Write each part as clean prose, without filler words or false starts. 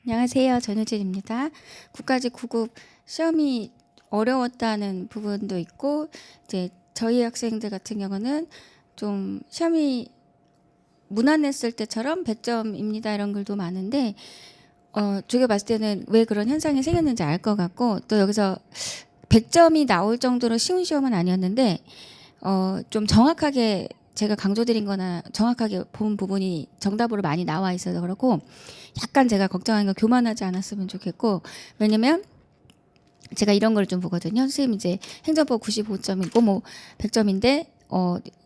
안녕하세요. 전효진입니다. 국가직 9급 시험이 어려웠다는 부분도 있고, 이제 저희 학생들 같은 경우는 좀 시험이 무난했을 때처럼 100점입니다 이런 글도 많은데, 제가 봤을 때는 왜 그런 현상이 생겼는지 알 것 같고, 또 여기서 100점이 나올 정도로 쉬운 시험은 아니었는데, 좀 정확하게 제가 강조드린 거나 정확하게 본 부분이 정답으로 많이 나와 있어서 그렇고, 약간 제가 걱정하는 건 교만하지 않았으면 좋겠고, 왜냐면 제가 이런 걸 좀 보거든요. 선생님 이제 행정법 95점이고 뭐 100점인데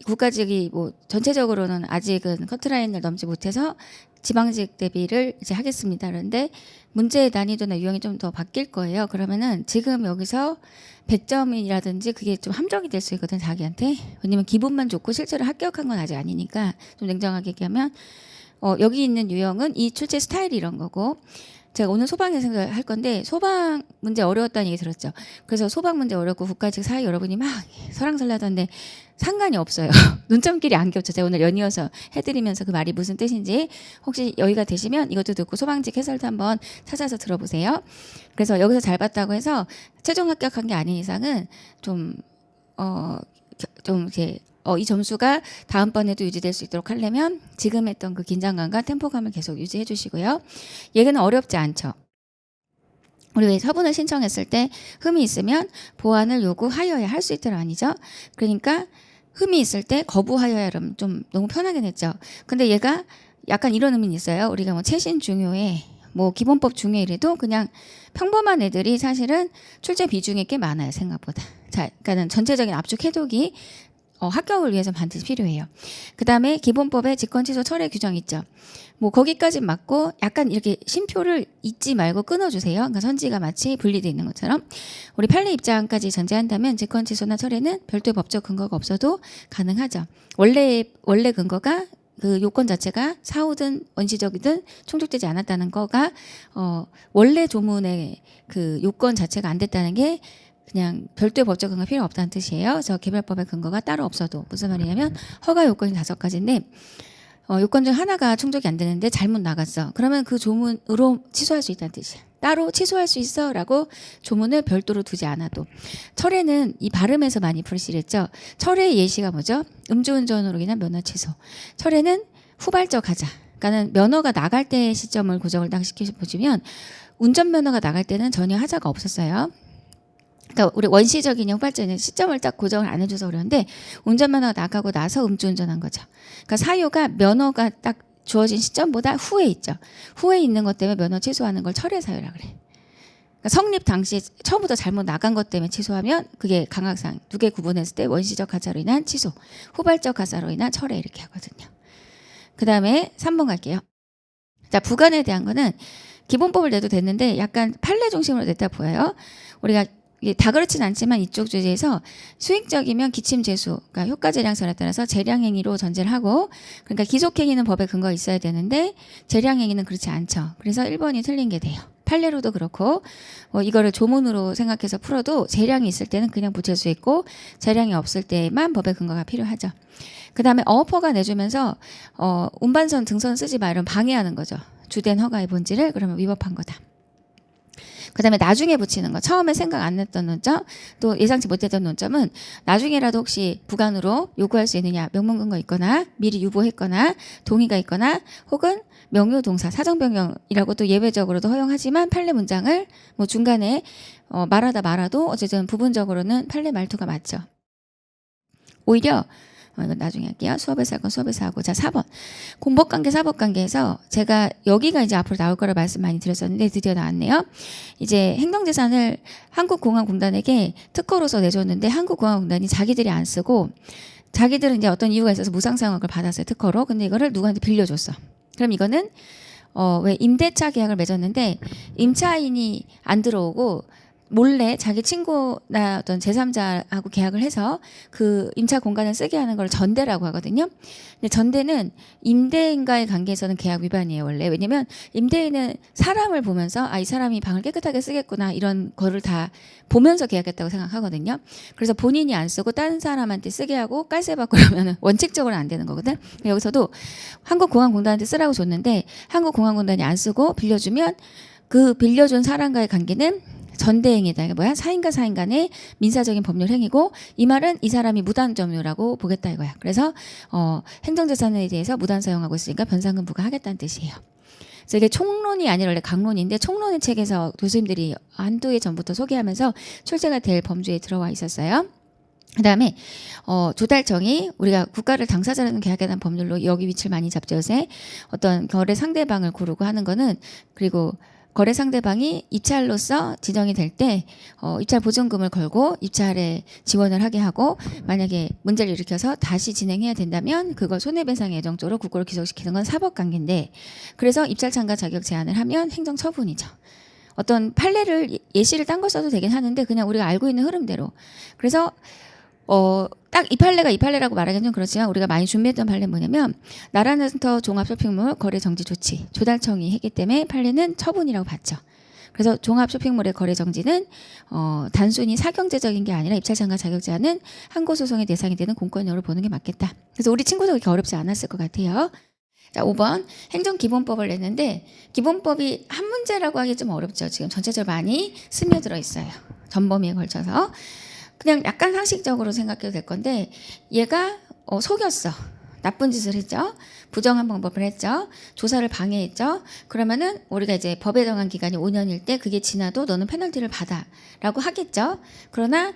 국가직이 뭐 전체적으로는 아직은 커트라인을 넘지 못해서 지방직 대비를 이제 하겠습니다. 그런데 문제의 난이도나 유형이 좀 더 바뀔 거예요. 그러면은 지금 여기서 100점이라든지 그게 좀 함정이 될 수 있거든, 자기한테. 왜냐면 기본만 좋고 실제로 합격한 건 아직 아니니까. 좀 냉정하게 얘기하면 여기 있는 유형은 이 출제 스타일이 이런 거고, 제가 오늘 소방에서 할 건데 소방 문제 어려웠다는 얘기 들었죠. 그래서 소방 문제 어렵고 국가직 사회 여러분이 막 설랑설레하던데 상관이 없어요. 눈점끼리 안 겹쳐. 제가 오늘 연이어서 해드리면서 그 말이 무슨 뜻인지 혹시 여유가 되시면 이것도 듣고 소방직 해설도 한번 찾아서 들어보세요. 그래서 여기서 잘 봤다고 해서 최종 합격한 게 아닌 이상은 좀 이렇게 이 점수가 다음번에도 유지될 수 있도록 하려면 지금 했던 그 긴장감과 템포감을 계속 유지해 주시고요. 얘는 어렵지 않죠. 우리 왜 서분을 신청했을 때 흠이 있으면 보완을 요구하여야 할 수 있더라 아니죠? 그러니까 흠이 있을 때 거부하여야 하면 좀 너무 편하게 냈죠. 근데 얘가 약간 이런 의미는 있어요. 우리가 뭐 최신 중요에 뭐 기본법 중에 이래도 그냥 평범한 애들이 사실은 출제 비중이 꽤 많아요, 생각보다. 자, 그러니까는 전체적인 압축 해독이 합격을 위해서 반드시 필요해요. 그 다음에 기본법에 직권취소 철회 규정 있죠. 뭐 거기까지 맞고 약간 이렇게 쉼표를 잊지 말고 끊어주세요. 그러니까 선지가 마치 분리되어 있는 것처럼 우리 판례 입장까지 전제한다면 직권취소나 철회는 별도의 법적 근거가 없어도 가능하죠. 원래 근거가 그 요건 자체가 사후든 원시적이든 충족되지 않았다는 거가 원래 조문의 그 요건 자체가 안 됐다는 게 그냥 별도의 법적 근거 필요 없다는 뜻이에요. 저 개별법의 근거가 따로 없어도 무슨 말이냐면 허가 요건이 5가지인데 요건 중 하나가 충족이 안 되는데 잘못 나갔어. 그러면 그 조문으로 취소할 수 있다는 뜻이야. 따로 취소할 수 있어 라고 조문을 별도로 두지 않아도. 철회는 이 발음에서 많이 불실했죠. 철회의 예시가 뭐죠? 음주운전으로 인한 면허 취소. 철회는 후발적 하자. 그러니까는 면허가 나갈 때 시점을 고정을 딱 시켜보시면 운전면허가 나갈 때는 전혀 하자가 없었어요. 그러니까 우리 원시적인 후발적인 시점을 딱 고정을 안 해줘서 그러는데 운전면허가 나가고 나서 음주운전한 거죠. 그러니까 사유가 면허가 딱 주어진 시점보다 후에 있죠. 후에 있는 것 때문에 면허 취소하는 걸 철회 사유라 그래. 그러니까 성립 당시 처음부터 잘못 나간 것 때문에 취소하면 그게 강학상 두 개 구분했을 때 원시적 가사로 인한 취소, 후발적 가사로 인한 철회 이렇게 하거든요. 그 다음에 3번 갈게요. 자, 부관에 대한 거는 기본법을 내도 됐는데 약간 판례 중심으로 냈다 보여요. 우리가 다 그렇진 않지만 이쪽 주제에서 수익적이면 기침 재수, 그러니까 효과 재량설에 따라서 재량행위로 전제를 하고, 그러니까 기속행위는 법에 근거가 있어야 되는데 재량행위는 그렇지 않죠. 그래서 1번이 틀린 게 돼요. 판례로도 그렇고 이거를 조문으로 생각해서 풀어도 재량이 있을 때는 그냥 붙일 수 있고 재량이 없을 때만 법의 근거가 필요하죠. 그 다음에 어퍼가 내주면서 운반선 등선 쓰지 마 이런 방해하는 거죠. 주된 허가의 본질을 그러면 위법한 거다. 그 다음에 나중에 붙이는 거. 처음에 생각 안 했던 논점, 또 예상치 못했던 논점은 나중에라도 혹시 부관으로 요구할 수 있느냐. 명문 근거 있거나 미리 유보했거나 동의가 있거나 혹은 명효동사 사정변경이라고 또 예외적으로도 허용하지만 판례 문장을 뭐 중간에 말하다 말아도 어쨌든 부분적으로는 판례 말투가 맞죠. 오히려 이건 나중에 할게요. 수업에서 할 건 수업에서 하고. 자, 4번. 공법관계, 사법관계에서 제가 여기가 이제 앞으로 나올 거라 말씀 많이 드렸었는데 드디어 나왔네요. 이제 행정재산을 한국공항공단에게 특허로서 내줬는데 한국공항공단이 자기들이 안 쓰고 자기들은 이제 어떤 이유가 있어서 무상사용을 받았어요. 특허로. 근데 이거를 누구한테 빌려줬어. 그럼 이거는 왜 임대차 계약을 맺었는데 임차인이 안 들어오고 몰래 자기 친구나 어떤 제3자하고 계약을 해서 그 임차 공간을 쓰게 하는 걸 전대라고 하거든요. 근데 전대는 임대인과의 관계에서는 계약 위반이에요, 원래. 왜냐면 임대인은 사람을 보면서 이 사람이 방을 깨끗하게 쓰겠구나 이런 거를 다 보면서 계약했다고 생각하거든요. 그래서 본인이 안 쓰고 다른 사람한테 쓰게 하고 깔세 받고 그러면 원칙적으로 안 되는 거거든. 여기서도 한국공항공단한테 쓰라고 줬는데 한국공항공단이 안 쓰고 빌려주면 그 빌려준 사람과의 관계는 전대행위다. 이게 뭐야? 사인과 사인 간의 민사적인 법률 행위고 이 말은 이 사람이 무단 점유라고 보겠다 이거야. 그래서 행정재산에 대해서 무단 사용하고 있으니까 변상금 부과하겠다는 뜻이에요. 그래서 이게 총론이 아니라 원래 강론인데 총론의 책에서 교수님들이 한두 해 전부터 소개하면서 출제가 될 범주에 들어와 있었어요. 그다음에 조달청이 우리가 국가를 당사자라는 계약에 대한 법률로 여기 위치를 많이 잡죠. 요새 어떤 거래 상대방을 고르고 하는 거는 그리고 거래 상대방이 입찰로서 지정이 될 때 입찰 보증금을 걸고 입찰에 지원을 하게 하고 만약에 문제를 일으켜서 다시 진행해야 된다면 그걸 손해배상 예정조로 국고를 기소시키는 건 사법관계인데 그래서 입찰 참가 자격 제한을 하면 행정처분이죠. 어떤 판례를 예시를 딴 걸 써도 되긴 하는데 그냥 우리가 알고 있는 흐름대로 그래서 딱 이 판례가 이 판례라고 말하기는 좀 그렇지만 우리가 많이 준비했던 판례는 뭐냐면 나라센터 종합쇼핑몰 거래 정지 조치 조달청이 했기 때문에 판례는 처분이라고 봤죠. 그래서 종합쇼핑몰의 거래 정지는 단순히 사경제적인 게 아니라 입찰 참가 자격 제한은 항고소송의 대상이 되는 공권력으로 보는 게 맞겠다. 그래서 우리 친구도 그렇게 어렵지 않았을 것 같아요. 자, 5번 행정기본법을 냈는데 기본법이 한 문제라고 하기 좀 어렵죠. 지금 전체적으로 많이 스며들어 있어요. 전범위에 걸쳐서. 그냥 약간 상식적으로 생각해도 될 건데 얘가 속였어. 나쁜 짓을 했죠. 부정한 방법을 했죠. 조사를 방해했죠. 그러면은 우리가 이제 법에 정한 기간이 5년일 때 그게 지나도 너는 페널티를 받아 라고 하겠죠. 그러나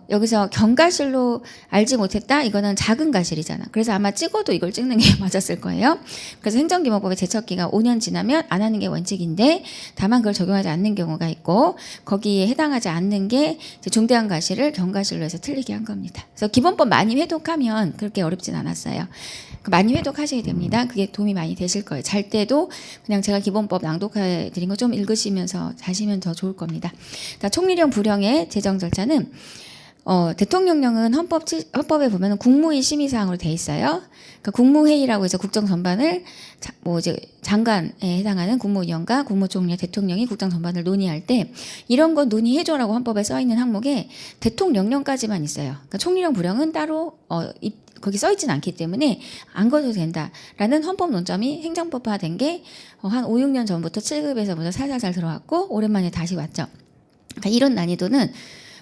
여기서 경과실로 알지 못했다? 이거는 작은 과실이잖아. 그래서 아마 찍어도 이걸 찍는 게 맞았을 거예요. 그래서 행정기본법의 제척기가 5년 지나면 안 하는 게 원칙인데 다만 그걸 적용하지 않는 경우가 있고 거기에 해당하지 않는 게 이제 중대한 과실을 경과실로 해서 틀리게 한 겁니다. 그래서 기본법 많이 회독하면 그렇게 어렵진 않았어요. 많이 회독하셔야 됩니다. 그게 도움이 많이 되실 거예요. 잘 때도 그냥 제가 기본법 낭독해 드린 거 좀 읽으시면서 자시면 더 좋을 겁니다. 그러니까 총리령 부령의 제정 절차는 대통령령은 헌법에 보면은 국무위 심의사항으로 돼 있어요. 그러니까 국무회의라고 해서 국정 전반을 이제 장관에 해당하는 국무위원과 국무총리, 대통령이 국정 전반을 논의할 때 이런 건 논의해줘라고 헌법에 써 있는 항목에 대통령령까지만 있어요. 그러니까 총리령 부령은 따로 거기 써 있지는 않기 때문에 안 거둬도 된다라는 헌법 논점이 행정법화된 게 한 5, 6년 전부터 7급에서 먼저 살살살 들어왔고 오랜만에 다시 왔죠. 그러니까 이런 난이도는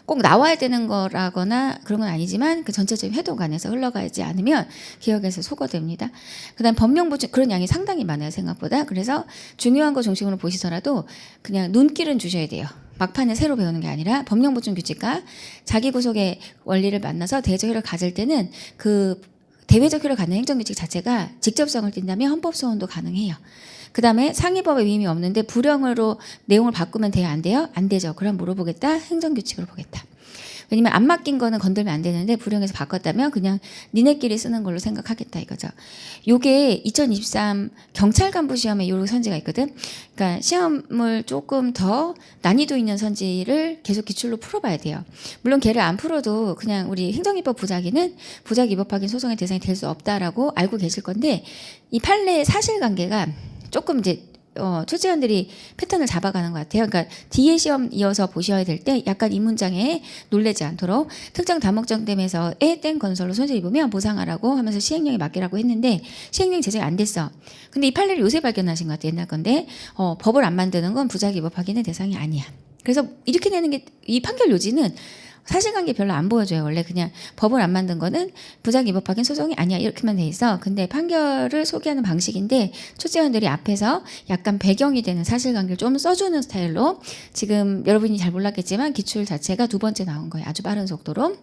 꼭 나와야 되는 거라거나 그런 건 아니지만 그 전체적인 회독 안에서 흘러가지 않으면 기억에서 소거됩니다. 그다음 법령보충 그런 양이 상당히 많아요 생각보다. 그래서 중요한 거 중심으로 보시더라도 그냥 눈길은 주셔야 돼요. 막판에 새로 배우는 게 아니라 법령보충 규칙과 자기 구속의 원리를 만나서 대외적 효력을 가질 때는 그 대외적 효력을 갖는 행정규칙 자체가 직접성을 띈다면 헌법 소원도 가능해요. 그 다음에 상위법에 위임이 없는데 불령으로 내용을 바꾸면 돼요? 안 돼요? 안 되죠. 그럼 뭐로 보겠다? 행정규칙으로 보겠다. 왜냐면 안 맡긴 거는 건들면 안 되는데 불령에서 바꿨다면 그냥 니네끼리 쓰는 걸로 생각하겠다 이거죠. 요게 2023 경찰 간부 시험에 요런 선지가 있거든. 그러니까 시험을 조금 더 난이도 있는 선지를 계속 기출로 풀어봐야 돼요. 물론 걔를 안 풀어도 그냥 우리 행정입법 부작위는 부작 위법 확인 소송의 대상이 될 수 없다라고 알고 계실 건데 이 판례의 사실관계가 조금 이제 출제원들이 패턴을 잡아가는 것 같아요. 그러니까 뒤에 시험 이어서 보셔야 될 때 약간 이 문장에 놀라지 않도록 특정 다목적 댐에서 땡 건설로 손실 입으면 보상하라고 하면서 시행령에 맡기라고 했는데 시행령이 제정이 안 됐어. 근데 이 판례를 요새 발견하신 것 같아요. 옛날 건데 법을 안 만드는 건 부작 위법 확인의 대상이 아니야. 그래서 이렇게 내는 게 이 판결 요지는 사실관계 별로 안 보여줘요. 원래 그냥 법을 안 만든 거는 부작 위법 확인 소송이 아니야 이렇게만 돼 있어. 근데 판결을 소개하는 방식인데 출제원들이 앞에서 약간 배경이 되는 사실관계를 좀 써주는 스타일로 지금 여러분이 잘 몰랐겠지만 기출 자체가 2번째 나온 거예요. 아주 빠른 속도로.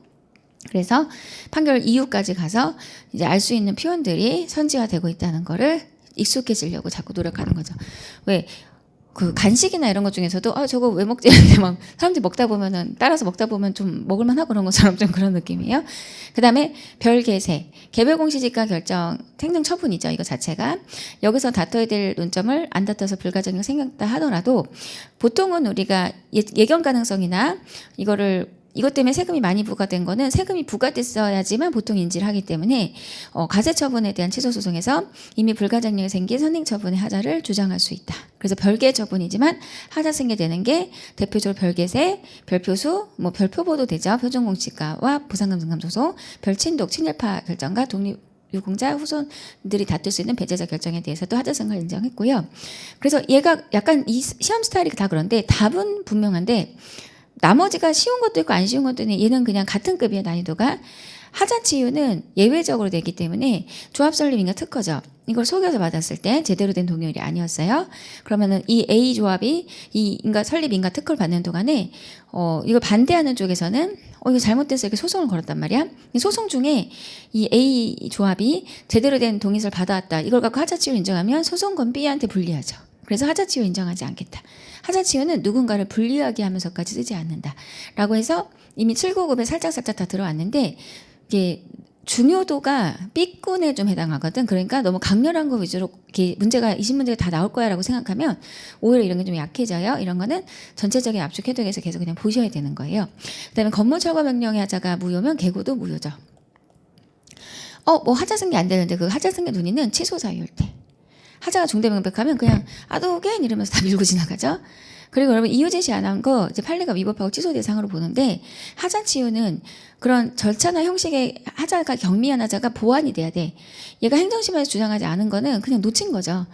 그래서 판결 이후까지 가서 이제 알 수 있는 표현들이 선지화되고 있다는 거를 익숙해지려고 자꾸 노력하는 거죠. 왜? 그 간식이나 이런 것 중에서도 저거 왜 먹지? 근데 막 사람들이 먹다 보면은 따라서 먹다 보면 좀 먹을만하고 그런 것처럼 좀 그런 느낌이에요. 그다음에 별개세, 개별공시지가 결정 생명 처분이죠. 이거 자체가 여기서 다퉈야 될 논점을 안 다퉈서 불가정이 생겼다 하더라도 보통은 우리가 예견 가능성이나 이것 때문에 세금이 많이 부과된 거는 세금이 부과됐어야지만 보통 인지를 하기 때문에 가세처분에 대한 취소소송에서 이미 불가장력이 생긴 선행처분의 하자를 주장할 수 있다. 그래서 별개 처분이지만 하자 승계되는 게 대표적으로 별개세, 별표수, 뭐 별표보도 되죠. 표준공시가와 보상금 증감소송, 별친독, 친일파 결정과 독립유공자 후손들이 다툴 수 있는 배제자 결정에 대해서도 하자 승계를 인정했고요. 그래서 얘가 약간 이 시험 스타일이 다 그런데 답은 분명한데 나머지가 쉬운 것도 있고 안 쉬운 것도 있는데 얘는 그냥 같은 급이에요. 난이도가. 하자치유는 예외적으로 되기 때문에 조합설립인가 특허죠. 이걸 속여서 받았을 때 제대로 된 동의율이 아니었어요. 그러면은 이 A 조합이 이 인가 설립인가 특허를 받는 동안에 이걸 반대하는 쪽에서는 이거 잘못돼서 이렇게 소송을 걸었단 말이야. 소송 중에 이 A 조합이 제대로 된 동의서를 받아왔다. 이걸 갖고 하자치유 인정하면 소송건 B한테 불리하죠. 그래서 하자치유 인정하지 않겠다. 하자치유는 누군가를 불리하게 하면서까지 쓰지 않는다. 라고 해서 이미 799에 살짝살짝 다 들어왔는데 이게 중요도가 B군에 좀 해당하거든. 그러니까 너무 강렬한 거 위주로 이렇게 문제가 20문제가 다 나올 거야 라고 생각하면 오히려 이런 게 좀 약해져요. 이런 거는 전체적인 압축 해독에서 계속 그냥 보셔야 되는 거예요. 그다음에 건물철거 명령의 하자가 무효면 개고도 무효죠. 뭐 하자 승계 안 되는데 그 하자 승계 논의는 취소 사유일 때. 하자가 중대명백하면 그냥 아도겐 이러면서 다 밀고 지나가죠. 그리고 여러분 이유 제시 안 한 거 이제 판례가 위법하고 취소 대상으로 보는데 하자치유는 그런 절차나 형식의 하자가 경미한 하자가 보완이 돼야 돼. 얘가 행정심에서 주장하지 않은 거는 그냥 놓친 거죠.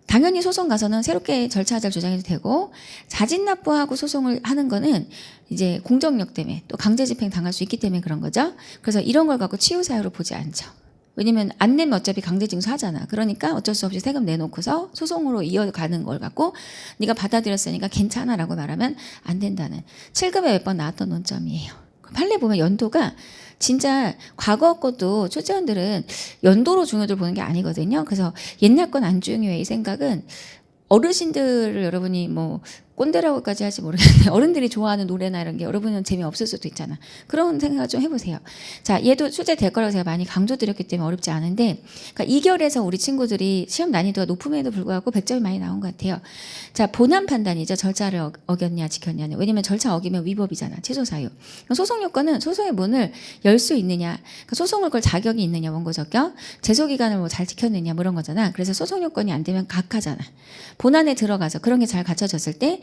당연히 소송 가서는 새롭게 절차 하자를 주장해도 되고 자진 납부하고 소송을 하는 거는 이제 공정력 때문에 또 강제집행 당할 수 있기 때문에 그런 거죠. 그래서 이런 걸 갖고 치유 사유로 보지 않죠. 왜냐면 안 내면 어차피 강제징수 하잖아. 그러니까 어쩔 수 없이 세금 내놓고서 소송으로 이어가는 걸 갖고 네가 받아들였으니까 괜찮아라고 말하면 안 된다는 7급에 몇 번 나왔던 논점이에요. 판례 보면 연도가 진짜 과거 것도 초재원들은 연도로 중요도를 보는 게 아니거든요. 그래서 옛날 건 안 중요해 이 생각은 어르신들을 여러분이 뭐 꼰대라고까지 하지 모르겠는데 어른들이 좋아하는 노래나 이런 게 여러분은 재미없을 수도 있잖아. 그런 생각을 좀 해보세요. 자, 얘도 출제될 거라고 제가 많이 강조드렸기 때문에 어렵지 않은데 그러니까 2결에서 우리 친구들이 시험 난이도가 높음에도 불구하고 100점이 많이 나온 것 같아요. 자, 본안 판단이죠. 절차를 어겼냐 지켰냐는. 왜냐면 절차 어기면 위법이잖아. 취소 사유. 소송 요건은 소송의 문을 열 수 있느냐. 그러니까 소송을 걸 자격이 있느냐. 원고 적격. 제소 기간을 뭐 잘 지켰느냐. 뭐 이런 거잖아. 그래서 소송 요건이 안 되면 각하잖아. 본안에 들어가서 그런 게 잘 갖춰졌을 때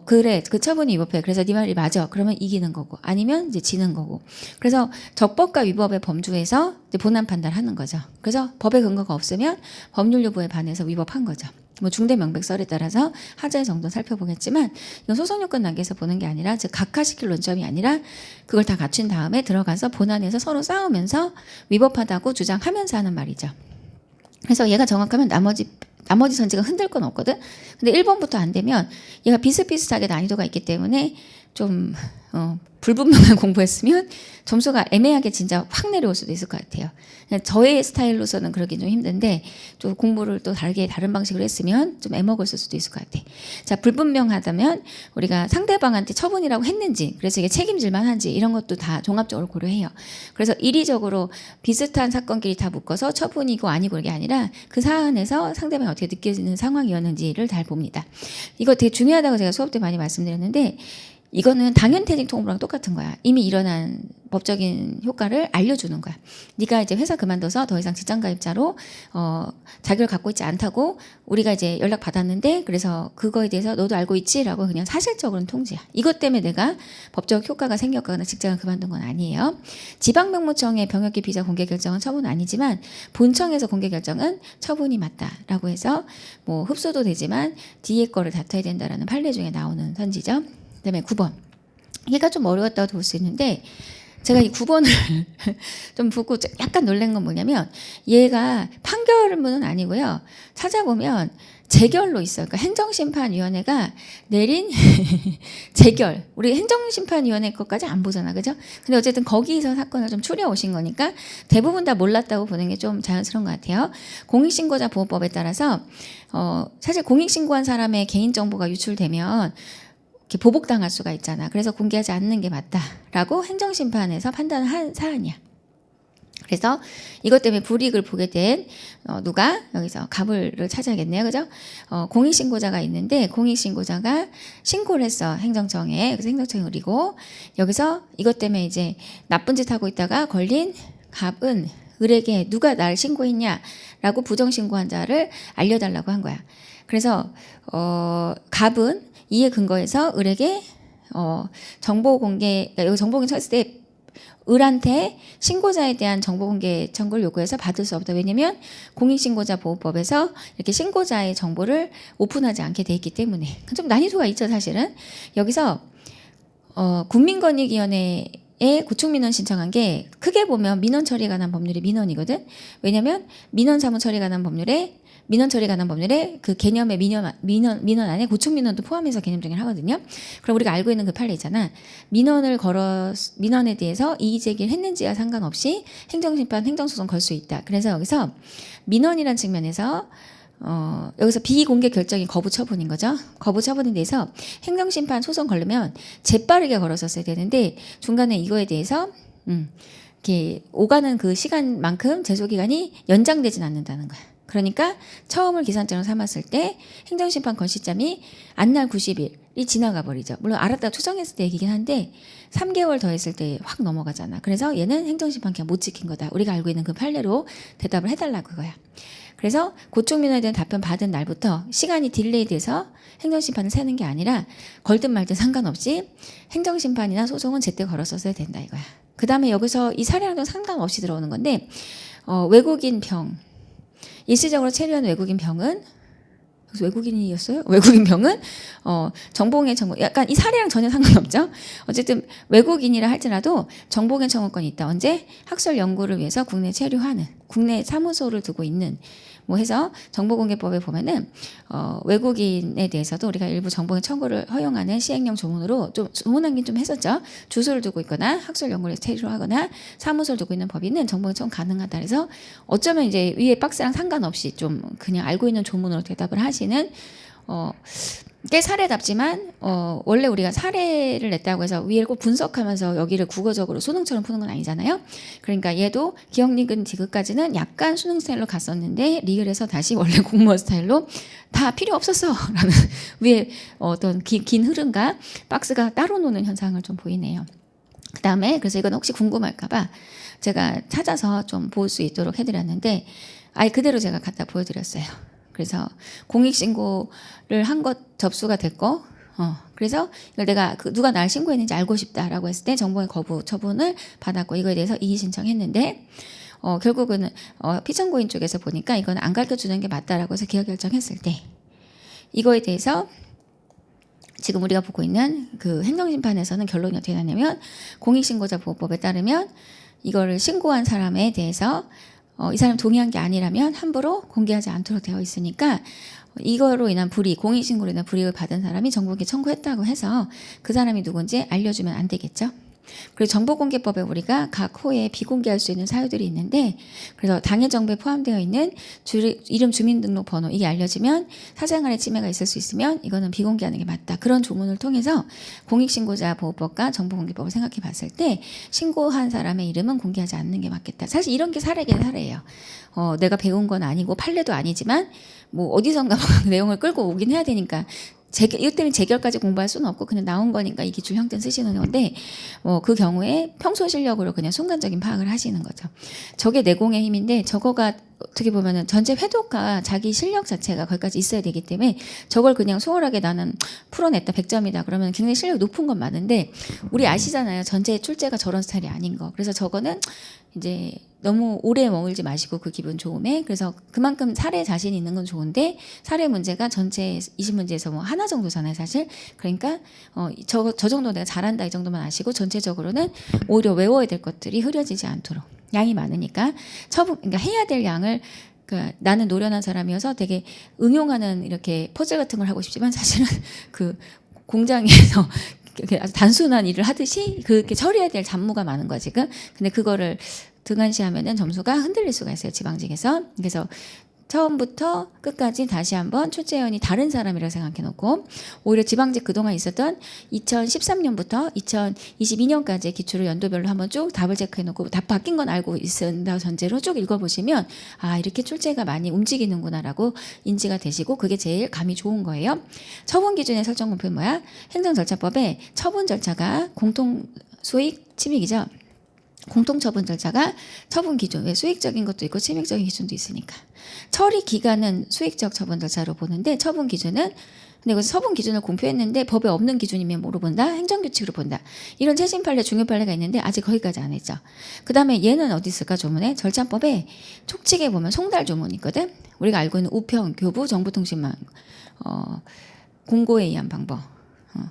그래 그 처분이 위법해. 그래서 네 말이 맞아. 그러면 이기는 거고 아니면 이제 지는 거고. 그래서 적법과 위법의 범주에서 이제 본안 판단하는 거죠. 그래서 법의 근거가 없으면 법률 여부에 반해서 위법한 거죠. 뭐 중대 명백설에 따라서 하자의 정도 살펴보겠지만 이건 소송 요건 단계에서 보는 게 아니라 즉 각하시킬 논점이 아니라 그걸 다 갖춘 다음에 들어가서 본안에서 서로 싸우면서 위법하다고 주장하면서 하는 말이죠. 그래서 얘가 정확하면 나머지 선지가 흔들 건 없거든. 근데 1번부터 안 되면 얘가 비슷비슷하게 난이도가 있기 때문에 좀 불분명한 공부했으면 점수가 애매하게 진짜 확 내려올 수도 있을 것 같아요. 저의 스타일로서는 그러기 좀 힘든데 좀 공부를 또 다른 방식으로 했으면 좀 애먹었을 수도 있을 것 같아. 자, 불분명하다면 우리가 상대방한테 처분이라고 했는지 그래서 이게 책임질 만한지 이런 것도 다 종합적으로 고려해요. 그래서 이리적으로 비슷한 사건끼리 다 묶어서 처분이고 아니고 이게 아니라 그 사안에서 상대방이 어떻게 느껴지는 상황이었는지를 잘 봅니다. 이거 되게 중요하다고 제가 수업 때 많이 말씀드렸는데 이거는 당연퇴직 통보랑 똑같은 거야. 이미 일어난 법적인 효과를 알려주는 거야. 네가 이제 회사 그만둬서 더 이상 직장가입자로 자격을 갖고 있지 않다고 우리가 이제 연락 받았는데 그래서 그거에 대해서 너도 알고 있지라고 그냥 사실적으로는 통지야. 이것 때문에 내가 법적 효과가 생겼거나 직장을 그만둔 건 아니에요. 지방병무청의 병역기 비자 공개 결정은 처분은 아니지만 본청에서 공개 결정은 처분이 맞다라고 해서 뭐 흡수도 되지만 뒤에 거를 다퉈야 된다라는 판례 중에 나오는 선지죠. 그다음에 9번. 얘가 좀 어려웠다고 볼 수 있는데 제가 이 9번을 좀 보고 약간 놀란 건 뭐냐면 얘가 판결문은 아니고요. 찾아보면 재결로 있어요. 그러니까 행정심판위원회가 내린 재결. 우리 행정심판위원회 것까지 안 보잖아, 그죠? 근데 어쨌든 거기서 사건을 좀 추려 오신 거니까 대부분 다 몰랐다고 보는 게 좀 자연스러운 것 같아요. 공익신고자 보호법에 따라서 사실 공익신고한 사람의 개인정보가 유출되면 이렇게 보복당할 수가 있잖아. 그래서 공개하지 않는 게 맞다라고 행정심판에서 판단한 사안이야. 그래서 이것 때문에 불이익을 보게 된 누가 여기서 가불을 찾아야겠네요, 그죠? 공익신고자가 있는데 공익신고자가 신고를 했어, 행정청에. 그래서 행정청이 의리고 여기서 이것 때문에 이제 나쁜 짓 하고 있다가 걸린 갑은 을에게 누가 날 신고했냐라고 부정신고한 자를 알려달라고 한 거야. 그래서 갑은 이에 근거해서 을에게 정보 공개, 여기 정보 공개 쳤을 때 을한테 신고자에 대한 정보 공개 청구를 요구해서 받을 수 없다. 왜냐면 공익신고자 보호법에서 이렇게 신고자의 정보를 오픈하지 않게 돼 있기 때문에. 좀 난이도가 있죠, 사실은. 여기서 국민권익위원회에 고충민원 신청한 게 크게 보면 민원 처리에 관한 법률이 민원이거든. 왜냐면 민원 사무 처리에 관한 법률에 민원 처리에 관한 법률에 그 개념의 민원 안에 고충민원도 포함해서 개념 정의를 하거든요. 그럼 우리가 알고 있는 그 판례 있잖아. 민원에 대해서 이의 제기를 했는지와 상관없이 행정심판, 행정소송 걸 수 있다. 그래서 여기서 민원이란 측면에서 여기서 비공개 결정이 거부 처분인 거죠. 거부 처분에 대해서 행정심판 소송 걸려면 재빠르게 걸었었어야 되는데 중간에 이거에 대해서 이렇게 오가는 그 시간만큼 제소기간이 연장되진 않는다는 거야. 그러니까 처음을 기산점으로 삼았을 때 행정심판 건시점이 안날 90일이 지나가 버리죠. 물론 알았다가 추정했을 때 얘기긴 한데 3개월 더 했을 때 확 넘어가잖아. 그래서 얘는 행정심판 그냥 못 지킨 거다. 우리가 알고 있는 그 판례로 대답을 해달라고 그거야. 그래서 고충민원에 대한 답변 받은 날부터 시간이 딜레이 돼서 행정심판을 세는 게 아니라 걸든 말든 상관없이 행정심판이나 소송은 제때 걸었었어야 된다 이거야. 그 다음에 여기서 이 사례랑도 상관없이 들어오는 건데 외국인 병, 일시적으로 체류한 외국인 병은 외국인이었어요? 외국인 병은 정보공개 청구, 약간 이 사례랑 전혀 상관없죠. 어쨌든 외국인이라 할지라도 정보공개 청구권이 있다. 언제? 학술 연구를 위해서 국내 체류하는, 국내 사무소를 두고 있는 뭐 해서 정보공개법에 보면은 외국인에 대해서도 우리가 일부 정보공개 청구를 허용하는 시행령 조문으로 좀 조문하긴 좀 했었죠. 주소를 두고 있거나 학술 연구를 체류하거나 사무소를 두고 있는 법인은 정보공개 청구 가능하다. 그래서 어쩌면 이제 위에 박스랑 상관없이 좀 그냥 알고 있는 조문으로 대답을 하시는 꽤 사례답지만 원래 우리가 사례를 냈다고 해서 위를 꼭 분석하면서 여기를 국어적으로 수능처럼 푸는 건 아니잖아요. 그러니까 얘도 기억, 니은, 디귿까지는 약간 수능 스타일로 갔었는데 리을에서 다시 원래 공무원 스타일로 다 필요 없었어 라는 위에 어떤 긴 흐름과 박스가 따로 노는 현상을 좀 보이네요. 그 다음에 그래서 이건 혹시 궁금할까봐 제가 찾아서 좀 볼 수 있도록 해드렸는데 아예 그대로 제가 갖다 보여드렸어요. 그래서 공익신고를 한 것 접수가 됐고, 그래서 이걸 내가 누가 날 신고했는지 알고 싶다라고 했을 때 정보의 거부 처분을 받았고 이거에 대해서 이의 신청했는데 결국은 피청구인 쪽에서 보니까 이건 안 가르쳐주는 게 맞다라고 해서 기각 결정했을 때 이거에 대해서 지금 우리가 보고 있는 그 행정심판에서는 결론이 어떻게 나냐면 공익신고자 보호법에 따르면 이거를 신고한 사람에 대해서 이 사람 동의한 게 아니라면 함부로 공개하지 않도록 되어 있으니까 이거로 인한 불이익, 공익신고로 인한 불이익을 받은 사람이 정보공개 청구했다고 해서 그 사람이 누군지 알려주면 안 되겠죠. 그리고 정보공개법에 우리가 각 호에 비공개할 수 있는 사유들이 있는데 그래서 당해 정보에 포함되어 있는 이름 주민등록번호 이게 알려지면 사생활에 침해가 있을 수 있으면 이거는 비공개하는 게 맞다. 그런 조문을 통해서 공익신고자 보호법과 정보공개법을 생각해 봤을 때 신고한 사람의 이름은 공개하지 않는 게 맞겠다. 사실 이런 게 사례긴 사례예요. 내가 배운 건 아니고 판례도 아니지만 뭐 어디선가 내용을 끌고 오긴 해야 되니까 이것 때문에 재결까지 공부할 수는 없고 그냥 나온 거니까 이 기출 형태는 쓰시는 건데 그 경우에 평소 실력으로 그냥 순간적인 파악을 하시는 거죠. 저게 내공의 힘인데 저거가 어떻게 보면은 전체 회도가 자기 실력 자체가 거기까지 있어야 되기 때문에 저걸 그냥 소홀하게 나는 풀어냈다 100점이다 그러면 굉장히 실력이 높은 건 맞는데 우리 아시잖아요. 전체 출제가 저런 스타일이 아닌 거. 그래서 저거는 이제 너무 오래 머물지 마시고 그 기분 좋음에 그래서 그만큼 사례 자신이 있는 건 좋은데 사례 문제가 전체 20문제에서 뭐 하나 정도잖아요 사실. 그러니까 저 정도 내가 잘한다 이 정도만 아시고 전체적으로는 오히려 외워야 될 것들이 흐려지지 않도록 양이 많으니까 그러니까 해야 될 양을 그러니까 나는 노련한 사람이어서 되게 응용하는 이렇게 퍼즐 같은 걸 하고 싶지만 사실은 그 공장에서 아주 단순한 일을 하듯이 그렇게 처리해야 될 잡무가 많은 거야 지금. 근데 그거를 등한시하면은 점수가 흔들릴 수가 있어요 지방직에서. 그래서 처음부터 끝까지 다시 한번 출제위원이 다른 사람이라고 생각해 놓고 오히려 지방직 그동안 있었던 2013년부터 2022년까지의 기출을 연도별로 한번 쭉 답을 체크해 놓고 답 바뀐 건 알고 있는다 전제로 쭉 읽어보시면 아 이렇게 출제가 많이 움직이는구나라고 인지가 되시고 그게 제일 감이 좋은 거예요. 처분 기준의 설정 공표는 뭐야? 행정절차법에 처분 절차가 공통 수익 침익이죠. 공통처분 절차가 처분 기준, 왜 수익적인 것도 있고 침익적인 기준도 있으니까. 처리 기간은 수익적 처분 절차로 보는데 처분 기준은 근데 여기서 처분 기준을 공표했는데 법에 없는 기준이면 뭐로 본다? 행정규칙으로 본다. 이런 최신 판례, 중요 판례가 있는데 아직 거기까지 안 했죠. 그 다음에 얘는 어디 있을까 조문에? 절차법에 촉칙에 보면 송달 조문이 있거든. 우리가 알고 있는 우편, 교부, 정보통신망 공고에 의한 방법.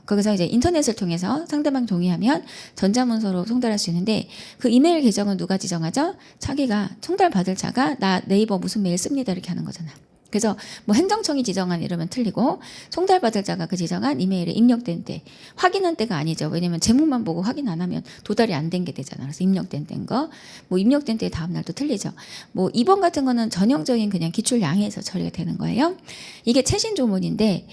거기서 이제 인터넷을 통해서 상대방 동의하면 전자문서로 송달할 수 있는데 그 이메일 계정은 누가 지정하죠? 자기가 송달받을 자가 나 네이버 무슨 메일 씁니다 이렇게 하는 거잖아. 그래서 뭐 행정청이 지정한 이러면 틀리고 송달받을 자가 그 지정한 이메일에 입력된 때 확인한 때가 아니죠. 왜냐면 제목만 보고 확인 안 하면 도달이 안 된 게 되잖아. 그래서 입력된 때인 거, 뭐 입력된 때 다음 날도 틀리죠. 뭐 2번 같은 거는 전형적인 그냥 기출량에서 처리가 되는 거예요. 이게 최신 조문인데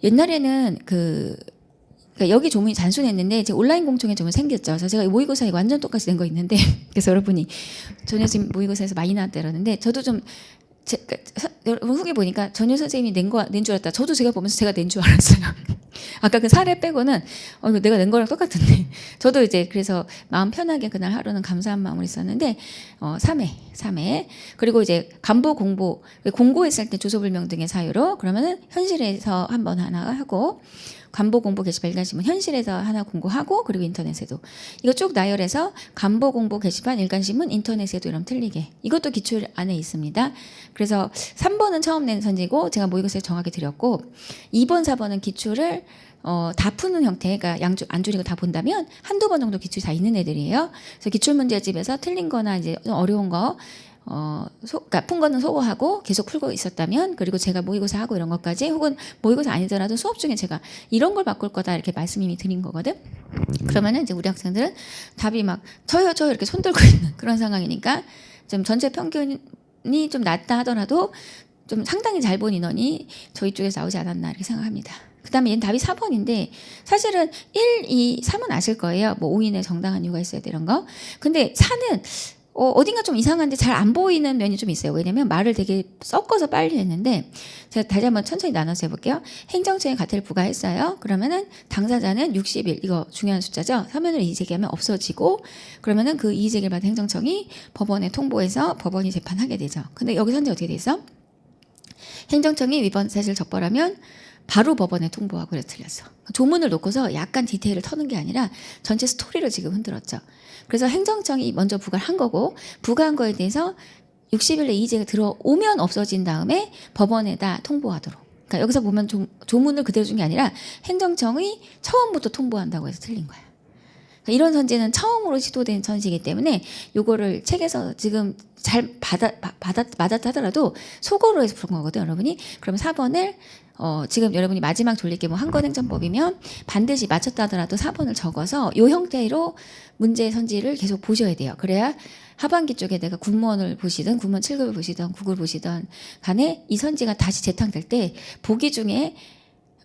옛날에는 그러니까 여기 조문이 단순했는데 이제 온라인 공청회 조문 생겼죠. 그래서 제가 모의고사에 완전 똑같이 된 거 있는데 그래서 여러분이 전혀 지금 모의고사에서 많이 나왔다 그러는데 저도 좀 여러분 후기 보니까 전효 선생님이 낸 줄 알았다. 저도 제가 보면서 제가 낸 줄 알았어요. 아까 그 사례 빼고는 이거 내가 낸 거랑 똑같은데 저도 이제 그래서 마음 편하게 그날 하루는 감사한 마음으로 있었는데 3회 그리고 이제 간부 공고했을 때 주소불명 등의 사유로 그러면은 현실에서 한번 하나 하고 간보 공보 게시판 일간신문 현실에서 하나 공고하고 그리고 인터넷에도 이거 쭉 나열해서 간보 공보 게시판 일간신문 인터넷에도 이러면 틀리게 이것도 기출 안에 있습니다. 그래서 3번은 처음 낸 선지고 제가 모의고사에 정확히 드렸고 2번 4번은 기출을 다 푸는 형태가 안 줄이고 다 본다면 한두 번 정도 기출이 다 있는 애들이에요. 그래서 기출문제집에서 틀린 거나 이제 좀 어려운 거 그러니까 푼 거는 소거하고 계속 풀고 있었다면 그리고 제가 모의고사 하고 이런 것까지 혹은 모의고사 아니더라도 수업 중에 제가 이런 걸 바꿀 거다 이렇게 말씀 이미 드린 거거든. 그러면은 이제 우리 학생들은 답이 막 저요 이렇게 손 들고 있는 그런 상황이니까 좀 전체 평균이 좀 낮다 하더라도 좀 상당히 잘 본 인원이 저희 쪽에서 나오지 않았나 이렇게 생각합니다. 그 다음에 얘는 답이 4번인데 사실은 1, 2, 3은 아실 거예요. 뭐 5인의 정당한 이유가 있어야 되는 거. 근데 4는 어딘가 좀 이상한데 잘 안 보이는 면이 좀 있어요. 왜냐면 말을 되게 섞어서 빨리 했는데 제가 다시 한번 천천히 나눠서 해볼게요. 행정처에 가태를 부과했어요. 그러면은 당사자는 60일 이거 중요한 숫자죠. 사면을 이의제기하면 없어지고 그러면은 그 이의제기를 받은 행정청이 법원에 통보해서 법원이 재판하게 되죠. 근데 여기서 현재 어떻게 돼 있어? 행정청이 위반 사실 적발하면 바로 법원에 통보하고 그래서 틀렸어. 조문을 놓고서 약간 디테일을 터는 게 아니라 전체 스토리를 지금 흔들었죠. 그래서 행정청이 먼저 부과를 한 거고 부과한 거에 대해서 60일 내 이의제가 들어오면 없어진 다음에 법원에다 통보하도록. 그러니까 여기서 보면 조문을 그대로 준 게 아니라 행정청이 처음부터 통보한다고 해서 틀린 거야. 그러니까 이런 선지는 처음으로 시도된 선지이기 때문에 요거를 책에서 지금 잘 맞았다 하더라도 속어로 해서 푸는 거거든 여러분이. 그럼 4번을 지금 여러분이 마지막 돌리기 뭐 한건행정법이면 반드시 맞췄다 하더라도 4번을 적어서 요 형태로 문제 선지를 계속 보셔야 돼요. 그래야 하반기 쪽에 내가 군무원을 보시든 군무원 7급을 보시든 9급을 보시든 간에 이 선지가 다시 재탕될 때 보기 중에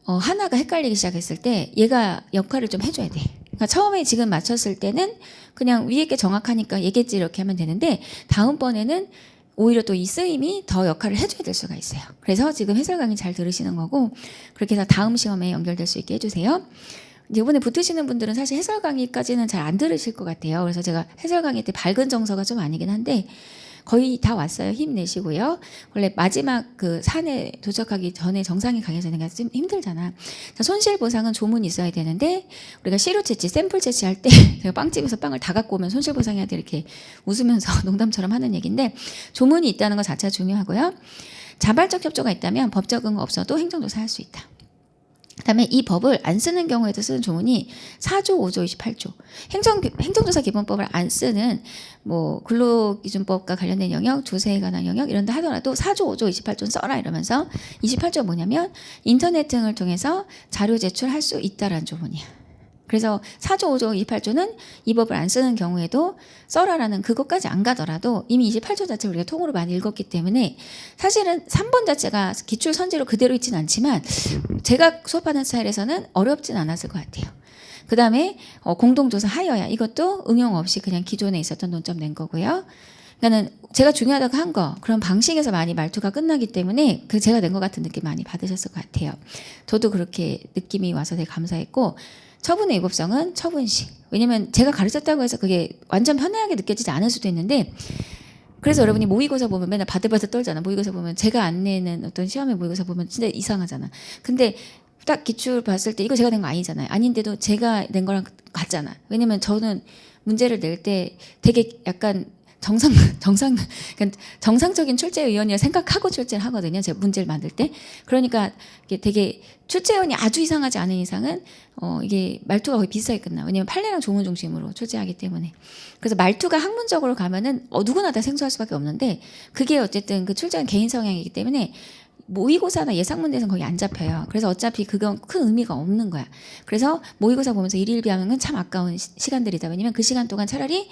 하나가 헷갈리기 시작했을 때 얘가 역할을 좀 해줘야 돼. 그러니까 처음에 지금 맞췄을 때는 그냥 위에 게 정확하니까 얘겠지 이렇게 하면 되는데 다음번에는 오히려 또 이 쓰임이 더 역할을 해줘야 될 수가 있어요. 그래서 지금 해설 강의 잘 들으시는 거고 그렇게 해서 다음 시험에 연결될 수 있게 해주세요. 이번에 붙으시는 분들은 사실 해설 강의까지는 잘 안 들으실 것 같아요. 그래서 제가 해설 강의 때 밝은 정서가 좀 아니긴 한데 거의 다 왔어요. 힘내시고요. 원래 마지막 그 산에 도착하기 전에 정상에 가기 전에 좀 힘들잖아. 자, 손실보상은 조문이 있어야 되는데 우리가 시료 채취, 샘플 채취할 때 제가 빵집에서 빵을 다 갖고 오면 손실보상해야 돼 이렇게 웃으면서 농담처럼 하는 얘기인데 조문이 있다는 것 자체가 중요하고요. 자발적 협조가 있다면 법적 근거 없어도 행정조사 할 수 있다. 그다음에 이 법을 안 쓰는 경우에도 쓰는 조문이 4조, 5조, 28조. 행정조사 기본법을 안 쓰는 뭐 근로기준법과 관련된 영역, 조세에 관한 영역 이런 데 하더라도 4조, 5조, 28조는 써라 이러면서 28조 뭐냐면 인터넷 등을 통해서 자료 제출할 수 있다라는 조문이야. 그래서 4조, 5조, 28조는 이 법을 안 쓰는 경우에도 써라라는 그것까지 안 가더라도 이미 28조 자체를 우리가 통으로 많이 읽었기 때문에 사실은 3번 자체가 기출 선지로 그대로 있진 않지만 제가 수업하는 스타일에서는 어렵진 않았을 것 같아요. 그 다음에 공동조사 하여야 이것도 응용 없이 그냥 기존에 있었던 논점 낸 거고요. 그러니까는 제가 중요하다고 한 거 그런 방식에서 많이 말투가 끝나기 때문에 그 제가 낸 것 같은 느낌 많이 받으셨을 것 같아요. 저도 그렇게 느낌이 와서 되게 감사했고 처분의 위법성은 처분시. 왜냐면 제가 가르쳤다고 해서 그게 완전 편하게 느껴지지 않을 수도 있는데 그래서 여러분이 모의고사 보면 맨날 바들바들 떨잖아. 모의고사 보면 제가 안 내는 어떤 시험에 모의고사 보면 진짜 이상하잖아. 근데 딱 기출 봤을 때 이거 제가 낸 거 아니잖아요. 아닌데도 제가 낸 거랑 같잖아. 왜냐면 저는 문제를 낼 때 되게 약간 그러니까 정상적인 출제위원이라 생각하고 출제를 하거든요. 제가 문제를 만들 때. 그러니까 이게 되게 출제위원이 아주 이상하지 않은 이상은 이게 말투가 거의 비슷하게 끝나. 왜냐면 판례랑 조문 중심으로 출제하기 때문에. 그래서 말투가 학문적으로 가면은 누구나 다 생소할 수밖에 없는데 그게 어쨌든 그 출제는 개인 성향이기 때문에 모의고사나 예상문제에서는 거의 안 잡혀요. 그래서 어차피 그건 큰 의미가 없는 거야. 그래서 모의고사 보면서 일일비하면 참 아까운 시간들이다. 왜냐면 그 시간 동안 차라리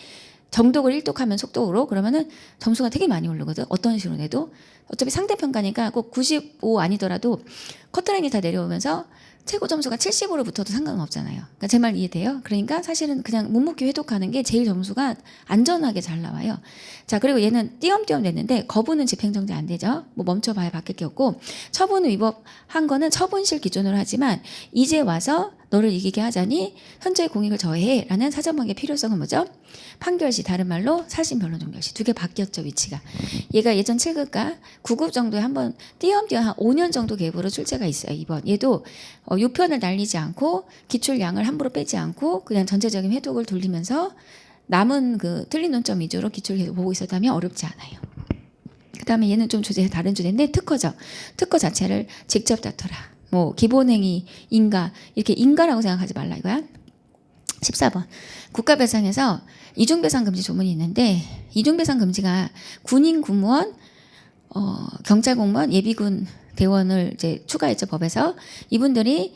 정독을 1독하면 속독으로 그러면은 점수가 되게 많이 오르거든. 어떤 식으로 내도. 어차피 상대평가니까 꼭 95 아니더라도 커트라인이 다 내려오면서 최고 점수가 70으로 붙어도 상관은 없잖아요. 그러니까 제 말 이해돼요? 그러니까 사실은 그냥 묵묵히 회독하는 게 제일 점수가 안전하게 잘 나와요. 자, 그리고 얘는 띄엄띄엄 냈는데 거부는 집행정지 안 되죠. 뭐 멈춰봐야 바뀔 게 없고 처분 위법한 거는 처분실 기준으로 하지만 이제 와서 너를 이기게 하자니 현재 공익을 저해라는 사전방의 필요성은 뭐죠? 판결시 다른 말로 사심 변론 종결시 두 개 바뀌었죠 위치가. 얘가 예전 7급과 9급 정도에 한번 띄엄띄엄 한 5년 정도 갭으로 출제가 있어요. 이번 얘도 6편을 날리지 않고 기출량을 함부로 빼지 않고 그냥 전체적인 회독을 돌리면서 남은 그 틀린 논점 위주로 기출 계속 보고 있었다면 어렵지 않아요. 그 다음에 얘는 좀 주제 다른 주제인데 특허죠. 특허 자체를 직접 다퉈라. 뭐 기본행위 인가 이렇게 인가라고 생각하지 말라 이거야. 14번 국가배상에서 이중배상 금지 조문이 있는데 이중배상 금지가 군인 군무원 경찰 공무원 예비군 대원을 이제 추가했죠 법에서. 이분들이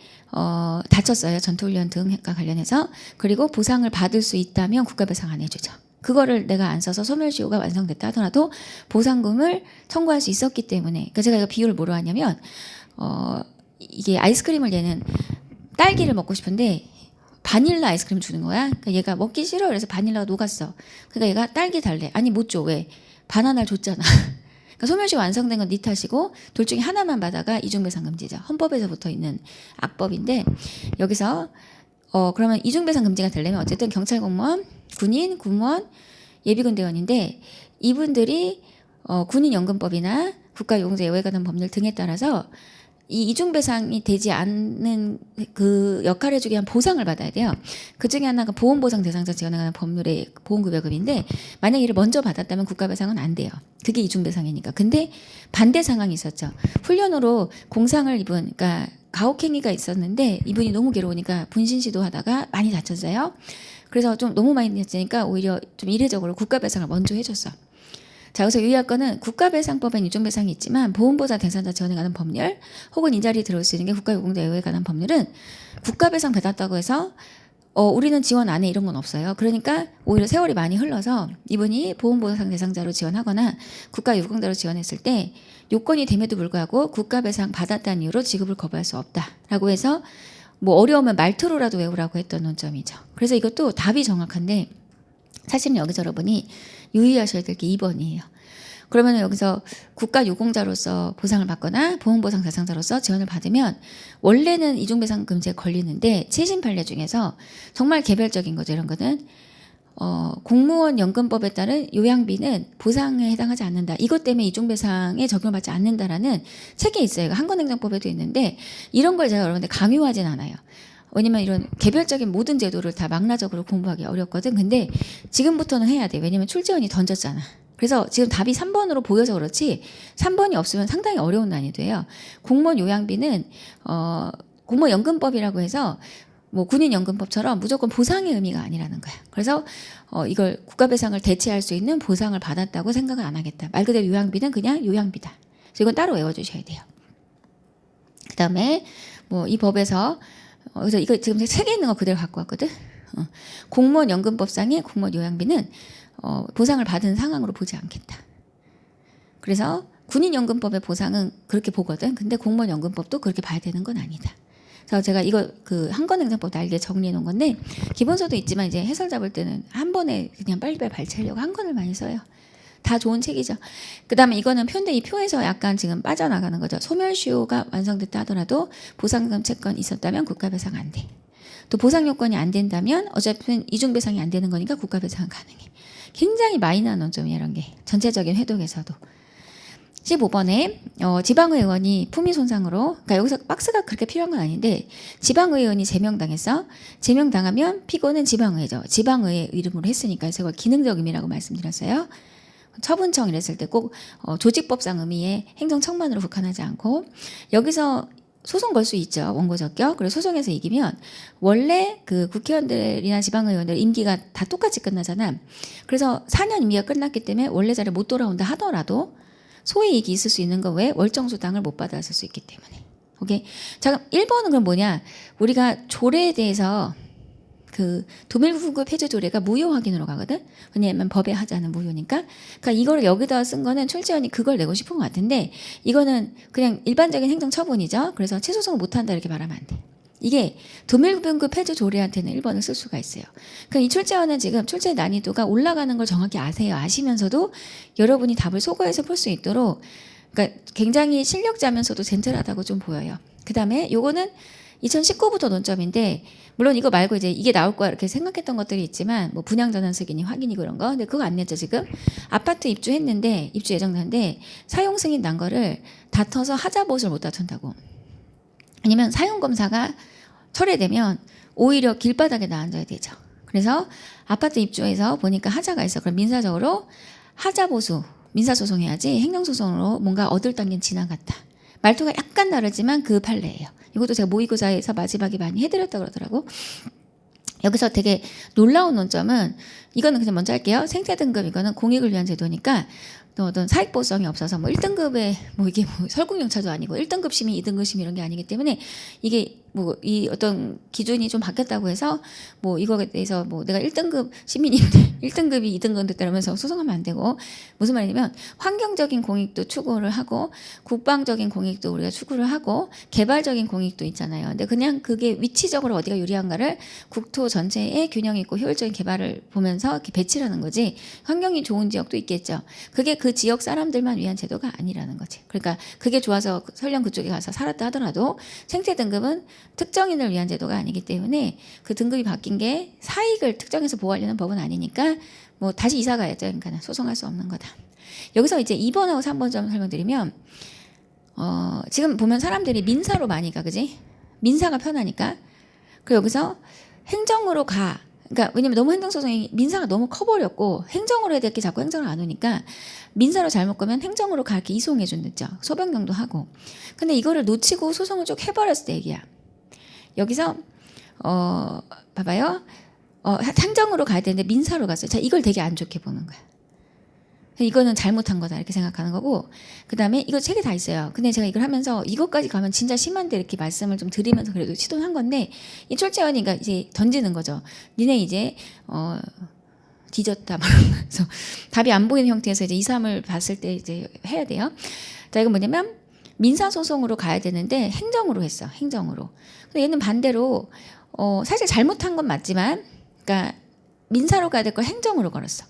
다쳤어요 전투훈련 등과 관련해서. 그리고 보상을 받을 수 있다면 국가배상 안 해주죠. 그거를 내가 안 써서 소멸시효가 완성됐다 하더라도 보상금을 청구할 수 있었기 때문에. 그러니까 제가 이거 비유를 뭐로 하냐면 이게 아이스크림을 얘는 딸기를 먹고 싶은데 바닐라 아이스크림 주는 거야. 그러니까 얘가 먹기 싫어. 그래서 바닐라가 녹았어. 그러니까 얘가 딸기 달래. 아니 못 줘. 왜? 바나나를 줬잖아. 그러니까 소멸시효 완성된 건 네 탓이고 둘 중에 하나만 받아가 이중배상 금지죠. 헌법에서 붙어 있는 악법인데 여기서 그러면 이중배상 금지가 되려면 어쨌든 경찰 공무원, 군인, 군무원, 예비군 대원인데 이분들이 군인연금법이나 국가유공자 예우에 관한 법률 등에 따라서 이 이중배상이 되지 않는 그 역할을 해주기 위한 보상을 받아야 돼요. 그 중에 하나가 보험보상 대상자 지원에 관한 법률의 보험급여금인데 만약 이를 먼저 받았다면 국가배상은 안 돼요. 그게 이중배상이니까. 근데 반대 상황이 있었죠. 훈련으로 공상을 입은 그러니까 가혹행위가 있었는데 이분이 너무 괴로우니까 분신시도 하다가 많이 다쳤어요. 그래서 좀 너무 많이 다쳤으니까 오히려 좀 이례적으로 국가배상을 먼저 해줬어. 자, 여기서 유의할 거는 국가배상법엔 이중배상이 있지만 보험보상 대상자 지원에 관한 법률 혹은 이 자리에 들어올 수 있는 게 국가유공자 예우에 관한 법률은 국가배상 받았다고 해서 우리는 지원 안 해 이런 건 없어요. 그러니까 오히려 세월이 많이 흘러서 이분이 보험보상 대상자로 지원하거나 국가유공자로 지원했을 때 요건이 됨에도 불구하고 국가배상 받았다는 이유로 지급을 거부할 수 없다라고 해서 뭐 어려우면 말투로라도 외우라고 했던 논점이죠. 그래서 이것도 답이 정확한데 사실은 여기서 여러분이 유의하셔야 될 게 2번이에요. 그러면 여기서 국가유공자로서 보상을 받거나 보험보상 대상자로서 지원을 받으면 원래는 이중배상 금지에 걸리는데 최신 판례 중에서 정말 개별적인 거죠. 이런 거는 공무원 연금법에 따른 요양비는 보상에 해당하지 않는다. 이것 때문에 이중배상에 적용받지 않는다라는 책이 있어요. 한국행정법에도 있는데 이런 걸 제가 여러분들 강요하진 않아요. 왜냐면 이런 개별적인 모든 제도를 다 망라적으로 공부하기 어렵거든. 근데 지금부터는 해야 돼. 왜냐면 출제원이 던졌잖아. 그래서 지금 답이 3번으로 보여서 그렇지 3번이 없으면 상당히 어려운 난이도예요. 공무원 요양비는 공무원연금법이라고 해서 뭐 군인연금법처럼 무조건 보상의 의미가 아니라는 거야. 그래서 이걸 국가배상을 대체할 수 있는 보상을 받았다고 생각을 안 하겠다. 말 그대로 요양비는 그냥 요양비다. 그래서 이건 따로 외워주셔야 돼요. 그다음에 뭐 이 법에서 그래서 이거 지금 책에 있는 거 그대로 갖고 왔거든. 공무원 연금법상의 공무원 요양비는 보상을 받은 상황으로 보지 않겠다. 그래서 군인연금법의 보상은 그렇게 보거든. 근데 공무원 연금법도 그렇게 봐야 되는 건 아니다. 그래서 제가 이거 그 한건행정법 날개 정리해 놓은 건데 기본서도 있지만 이제 해설 잡을 때는 한 번에 그냥 빨리빨리 발췌하려고 한 건을 많이 써요. 다 좋은 책이죠. 그다음에 이거는 표인데 이 표에서 약간 지금 빠져나가는 거죠. 소멸시효가 완성됐다 하더라도 보상금 채권 있었다면 국가배상 안 돼. 또 보상 요건이 안 된다면 어차피 이중배상이 안 되는 거니까 국가배상 가능해. 굉장히 마이너한 논점이에요. 이런 게. 전체적인 회독에서도. 15번에 지방의원이 품위손상으로 그러니까 여기서 박스가 그렇게 필요한 건 아닌데 지방의원이 제명당했어. 제명당하면 피고는 지방의회죠. 지방의회 이름으로 했으니까 제가 기능적 의미라고 말씀드렸어요. 처분청 이랬을 때 꼭 조직법상 의미의 행정청만으로 국한하지 않고 여기서 소송 걸 수 있죠. 원고적격. 그래서 소송에서 이기면 원래 그 국회의원들이나 지방의원들 임기가 다 똑같이 끝나잖아. 그래서 4년 임기가 끝났기 때문에 원래 자리에 못 돌아온다 하더라도 소이익이 있을 수 있는 거 외에 월정수당을 못 받았을 수 있기 때문에. 오케이. 자, 1번은 그럼 뭐냐? 우리가 조례에 대해서 그 도밀구급 폐지 조례가 무효 확인으로 가거든. 왜냐하면 법에 하자는 무효니까. 그러니까 이걸 여기다 쓴 거는 출제원이 그걸 내고 싶은 것 같은데 이거는 그냥 일반적인 행정처분이죠. 그래서 취소송을 못한다 이렇게 말하면 안 돼. 이게 도밀구급 폐지 조례한테는 1번을 쓸 수가 있어요. 그러니까 이 출제원은 지금 출제 난이도가 올라가는 걸 정확히 아세요. 아시면서도 여러분이 답을 소거해서 풀 수 있도록 그러니까 굉장히 실력자면서도 젠틀하다고 좀 보여요. 그 다음에 요거는 2019부터 논점인데 물론 이거 말고 이제 이게 나올 거야 이렇게 생각했던 것들이 있지만 뭐 분양전환 승인이 확인이고 이런 거 근데 그거 안 냈죠 지금. 아파트 입주했는데 입주 예정자인데 사용 승인 난 거를 다퉈서 하자보수를 못 다툰다고. 아니면 사용검사가 철회되면 오히려 길바닥에 나앉아야 되죠. 그래서 아파트 입주해서 보니까 하자가 있어. 그럼 민사적으로 하자보수, 민사소송해야지 행정소송으로 뭔가 얻을 단계는 지나갔다. 말투가 약간 다르지만 그 판례예요. 이것도 제가 모의고사에서 마지막에 많이 해드렸다고 그러더라고. 여기서 되게 놀라운 논점은 이거는 그냥 먼저 할게요. 생태등급 이거는 공익을 위한 제도니까 어떤 사익보성이 없어서 뭐 1등급에 뭐 이게 뭐 설국열차도 아니고 1등급 시민, 2등급 시민 이런 게 아니기 때문에 이게 뭐 이 어떤 기준이 좀 바뀌었다고 해서 뭐 이거에 대해서 뭐 내가 1등급 시민인데 1등급이 2등급 됐다면서 소송하면 안 되고 무슨 말이냐면 환경적인 공익도 추구를 하고 국방적인 공익도 우리가 추구를 하고 개발적인 공익도 있잖아요. 근데 그냥 그게 위치적으로 어디가 유리한가를 국토 전체의 균형 있고 효율적인 개발을 보면서 이렇게 배치하는 거지 환경이 좋은 지역도 있겠죠. 그게 그 지역 사람들만 위한 제도가 아니라는 거지. 그러니까 그게 좋아서 설령 그쪽에 가서 살았다 하더라도 생태 등급은 특정인을 위한 제도가 아니기 때문에 그 등급이 바뀐 게 사익을 특정해서 보호하려는 법은 아니니까 뭐 다시 이사 가야죠. 그러니까 소송할 수 없는 거다. 여기서 이제 2번하고 3번 좀 설명드리면 지금 보면 사람들이 민사로 많이 가, 그지? 민사가 편하니까. 그 여기서 행정으로 가. 그러니까 왜냐면 너무 행정소송이 민사가 너무 커버렸고 행정으로 해야 될 게 자꾸 행정을 안 오니까 민사로 잘못 가면 행정으로 가 이렇게 이송해 준댔죠. 소변경도 하고. 근데 이거를 놓치고 소송을 쭉 해버렸을 때 얘기야. 여기서 봐봐요. 행정으로 가야 되는데 민사로 갔어요. 자, 이걸 되게 안 좋게 보는 거야. 이거는 잘못한 거다 이렇게 생각하는 거고 그 다음에 이거 책에 다 있어요. 근데 제가 이걸 하면서 이것까지 가면 진짜 심한데 이렇게 말씀을 좀 드리면서 그래도 시도한 건데 이 출제원이가 이제 던지는 거죠. 니네 이제 뒤졌다 그래서 답이 안 보이는 형태에서 이제 2, 3을 봤을 때 이제 해야 돼요. 자, 이건 뭐냐면 민사소송으로 가야 되는데 행정으로 했어. 행정으로. 근데 얘는 반대로 사실 잘못한 건 맞지만 그러니까 민사로 가야 될 걸 행정으로 걸었어.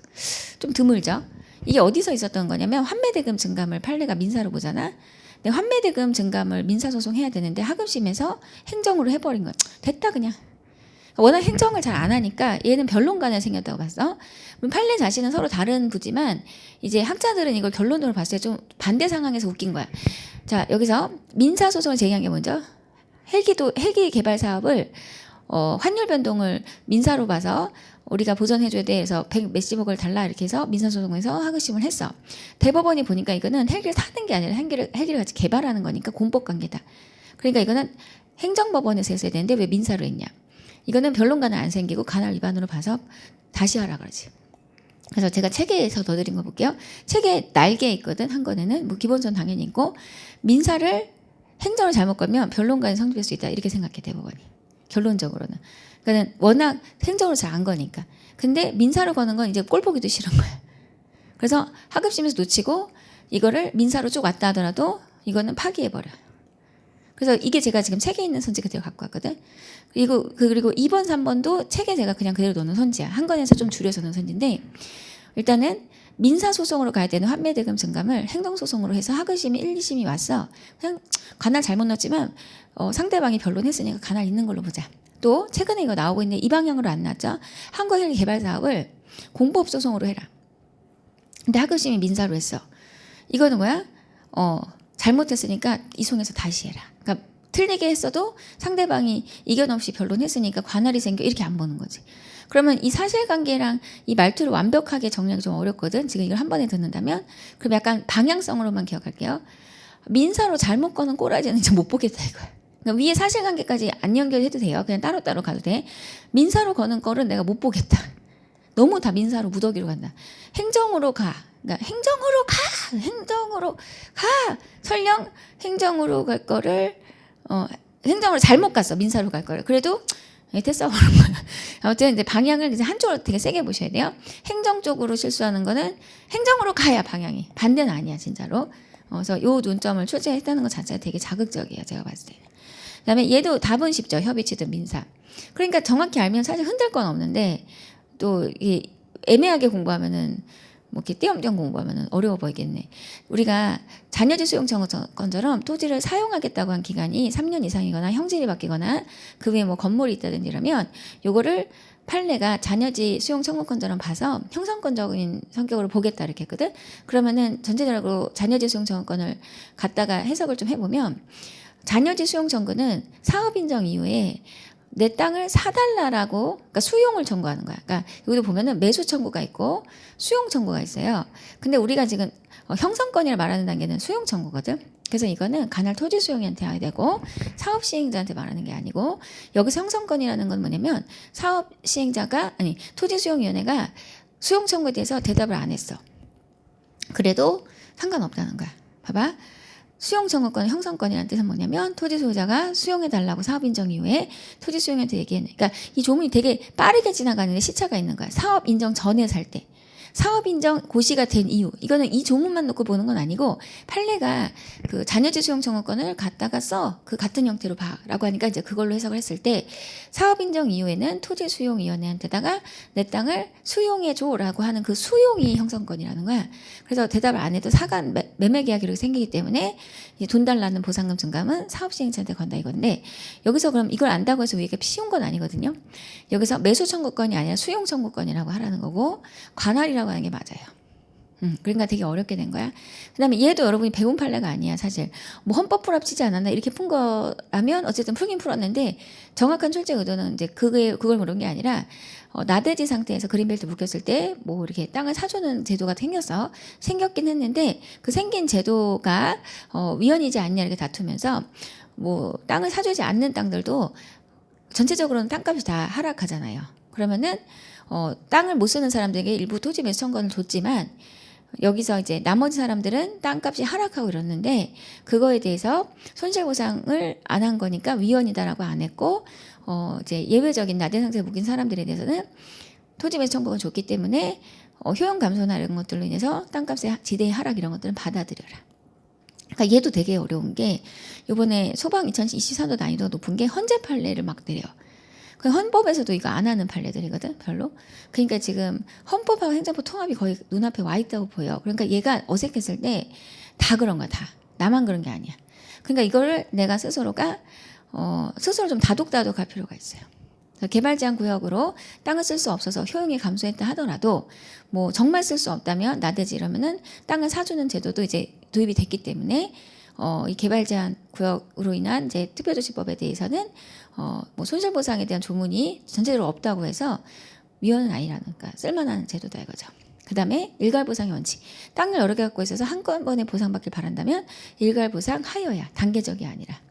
좀 드물죠. 이게 어디서 있었던 거냐면 환매대금 증감을 판례가 민사로 보잖아. 근데 환매대금 증감을 민사소송해야 되는데 하급심에서 행정으로 해버린 거야. 됐다 그냥. 워낙 행정을 잘 안 하니까 얘는 변론관에 생겼다고 봤어. 판례 자신은 서로 다른 부지만 이제 학자들은 이걸 결론으로 봤을 때 좀 반대 상황에서 웃긴 거야. 자, 여기서 민사소송을 제기한 게 먼저 헬기 개발 사업을 환율 변동을 민사로 봐서 우리가 보전해줘야 돼. 그래서 100 몇십억을 달라 이렇게 해서 민사소송에서 하급심을 했어. 대법원이 보니까 이거는 헬기를 사는 게 아니라 헬기를 같이 개발하는 거니까 공법관계다. 그러니까 이거는 행정법원에서 했어야 되는데 왜 민사로 했냐. 이거는 변론가는 안 생기고 관할 위반으로 봐서 다시 하라 그러지. 그래서 제가 책에서 넣어드린 거 볼게요. 책에 날개 있거든. 한 권에는 뭐 기본선 당연히 있고 민사를 행정을 잘못 걸면 변론가는 성립할 수 있다 이렇게 생각해 대법원이. 결론적으로는. 그러니까 워낙 행정으로 잘 안 거니까. 근데 민사로 거는 건 이제 꼴 보기도 싫은 거야. 그래서 하급심에서 놓치고 이거를 민사로 쭉 왔다 하더라도 이거는 파기해버려요. 그래서 이게 제가 지금 책에 있는 선지 그대로 갖고 왔거든. 그리고 2번, 3번도 책에 제가 그냥 그대로 넣는 선지야. 한 권에서 좀 줄여서 넣은 선지인데 일단은 민사소송으로 가야 되는 환매대금 증감을 행정소송으로 해서 하급심이 1, 2심이 왔어. 그냥 관할 잘못 넣었지만 상대방이 변론했으니까 관할 있는 걸로 보자. 또 최근에 이거 나오고 있는데 이 방향으로 안 나왔죠. 한국 헬기 개발 사업을 공법소송으로 해라. 근데 하급심이 민사로 했어. 이거는 뭐야? 잘못했으니까 이송해서 다시 해라. 그러니까 틀리게 했어도 상대방이 이견 없이 변론했으니까 관할이 생겨 이렇게 안 보는 거지. 그러면 이 사실관계랑 이 말투를 완벽하게 정리하기 좀 어렵거든. 지금 이걸 한 번에 듣는다면 그럼 약간 방향성으로만 기억할게요. 민사로 잘못 거는 꼬라지는 이제 못 보겠다 이거야. 그러니까 위에 사실관계까지 안 연결해도 돼요. 그냥 따로따로 가도 돼. 민사로 거는 거를 내가 못 보겠다. 너무 다 민사로 무더기로 간다. 행정으로 가. 그러니까 행정으로 가. 설령 행정으로 갈 거를 행정으로 잘못 갔어. 민사로 갈 거를. 그래도 됐어 그런 거야. 아무튼 이제 방향을 이제 한쪽으로 되게 세게 보셔야 돼요. 행정 쪽으로 실수하는 거는 행정으로 가야 방향이. 반대는 아니야 진짜로. 그래서 요 논점을 출제했다는 것 자체가 되게 자극적이에요. 제가 봤을 때는. 그다음에 얘도 답은 쉽죠. 협의 취득 민사. 그러니까 정확히 알면 사실 흔들 건 없는데 또 이 애매하게 공부하면은 뭐 이렇게 띄엄띄엄 공부하면은 어려워 보이겠네. 우리가 자녀지 수용 청구권처럼 토지를 사용하겠다고 한 기간이 3년 이상이거나 형질이 바뀌거나 그 외에 뭐 건물이 있다든지 이러면 요거를 판례가 자녀지 수용 청구권처럼 봐서 형성권적인 성격으로 보겠다 이렇게 했거든. 그러면은 전체적으로 자녀지 수용 청구권을 갖다가 해석을 좀 해보면 자녀지 수용 청구는 사업 인정 이후에 내 땅을 사달라라고, 그러니까 수용을 청구하는 거야. 그러니까 여기도 보면은 매수 청구가 있고 수용 청구가 있어요. 근데 우리가 지금 형성권이라 말하는 단계는 수용 청구거든. 그래서 이거는 관할 토지 수용인한테 해야 되고 사업 시행자한테 말하는 게 아니고 여기서 형성권이라는 건 뭐냐면 사업 시행자가 토지 수용위원회가 수용 청구에 대해서 대답을 안 했어. 그래도 상관없다는 거야. 봐봐. 수용 청구권은 형성권이라는 뜻은 뭐냐면 토지 소유자가 수용해달라고 사업 인정 이후에 토지 수용한테 얘기했네. 그러니까 이 조문이 되게 빠르게 지나가는데 시차가 있는 거야. 사업 인정 전에 살 때. 사업 인정 고시가 된 이유. 이거는 이 조문만 놓고 보는 건 아니고 판례가 그 자녀지 수용 청구권을 갖다가 써. 그 같은 형태로 봐라고 하니까 이제 그걸로 해석을 했을 때 사업 인정 이후에는 토지 수용 위원회한테다가 내 땅을 수용해 줘라고 하는 그 수용이 형성권이라는 거야. 그래서 대답을 안 해도 사간 매매 계약이 생기기 때문에 이제 돈 달라는 보상금 증감은 사업 시행자한테 건다 이건데 여기서 그럼 이걸 안다고 해서 이게 쉬운 건 아니거든요. 여기서 매수 청구권이 아니라 수용 청구권이라고 하라는 거고 관할이라고 하는 게 맞아요. 그러니까 되게 어렵게 된 거야. 그다음에 얘도 여러분이 배운 판례가 아니야 사실. 뭐 헌법 불합치지 않았나 이렇게 푼 거라면 어쨌든 풀긴 풀었는데 정확한 출제 의도는 이제 그걸 물은 게 아니라 나대지 상태에서 그린벨트 묶였을 때 뭐 이렇게 땅을 사주는 제도가 생겼긴 했는데 그 생긴 제도가 위헌이지 않냐 이렇게 다투면서 뭐 땅을 사주지 않는 땅들도 전체적으로는 땅값이 다 하락하잖아요. 그러면은 땅을 못 쓰는 사람들에게 일부 토지 매수 청구권을 줬지만 여기서 이제 나머지 사람들은 땅값이 하락하고 이랬는데 그거에 대해서 손실보상을 안 한 거니까 위헌이다라고 안 했고 이제 예외적인 나대 상태에 묶인 사람들에 대해서는 토지 매수 청구권을 줬기 때문에 효용 감소나 이런 것들로 인해서 땅값의 지대의 하락 이런 것들은 받아들여라. 그러니까 얘도 되게 어려운 게 이번에 소방 2024도 난이도가 높은 게 헌재 판례를 막 내려. 그 헌법에서도 이거 안 하는 판례들이거든 별로. 그러니까 지금 헌법하고 행정법 통합이 거의 눈앞에 와 있다고 보여. 그러니까 얘가 어색했을 때 다 그런 거야 다. 나만 그런 게 아니야. 그러니까 이거를 내가 스스로가 스스로 좀 다독다독할 필요가 있어요. 개발 제한 구역으로 땅을 쓸 수 없어서 효용이 감소했다 하더라도 뭐 정말 쓸 수 없다면 나대지 이러면은 땅을 사주는 제도도 이제 도입이 됐기 때문에 이 개발 제한 구역으로 인한 이제 특별조치법에 대해서는 뭐 손실보상에 대한 조문이 전체적으로 없다고 해서 위헌은 아니라는 그러니까 쓸만한 제도다 이거죠. 그다음에 일괄보상의 원칙. 땅을 여러 개 갖고 있어서 한꺼번에 보상받길 바란다면 일괄보상 하여야 단계적이 아니라.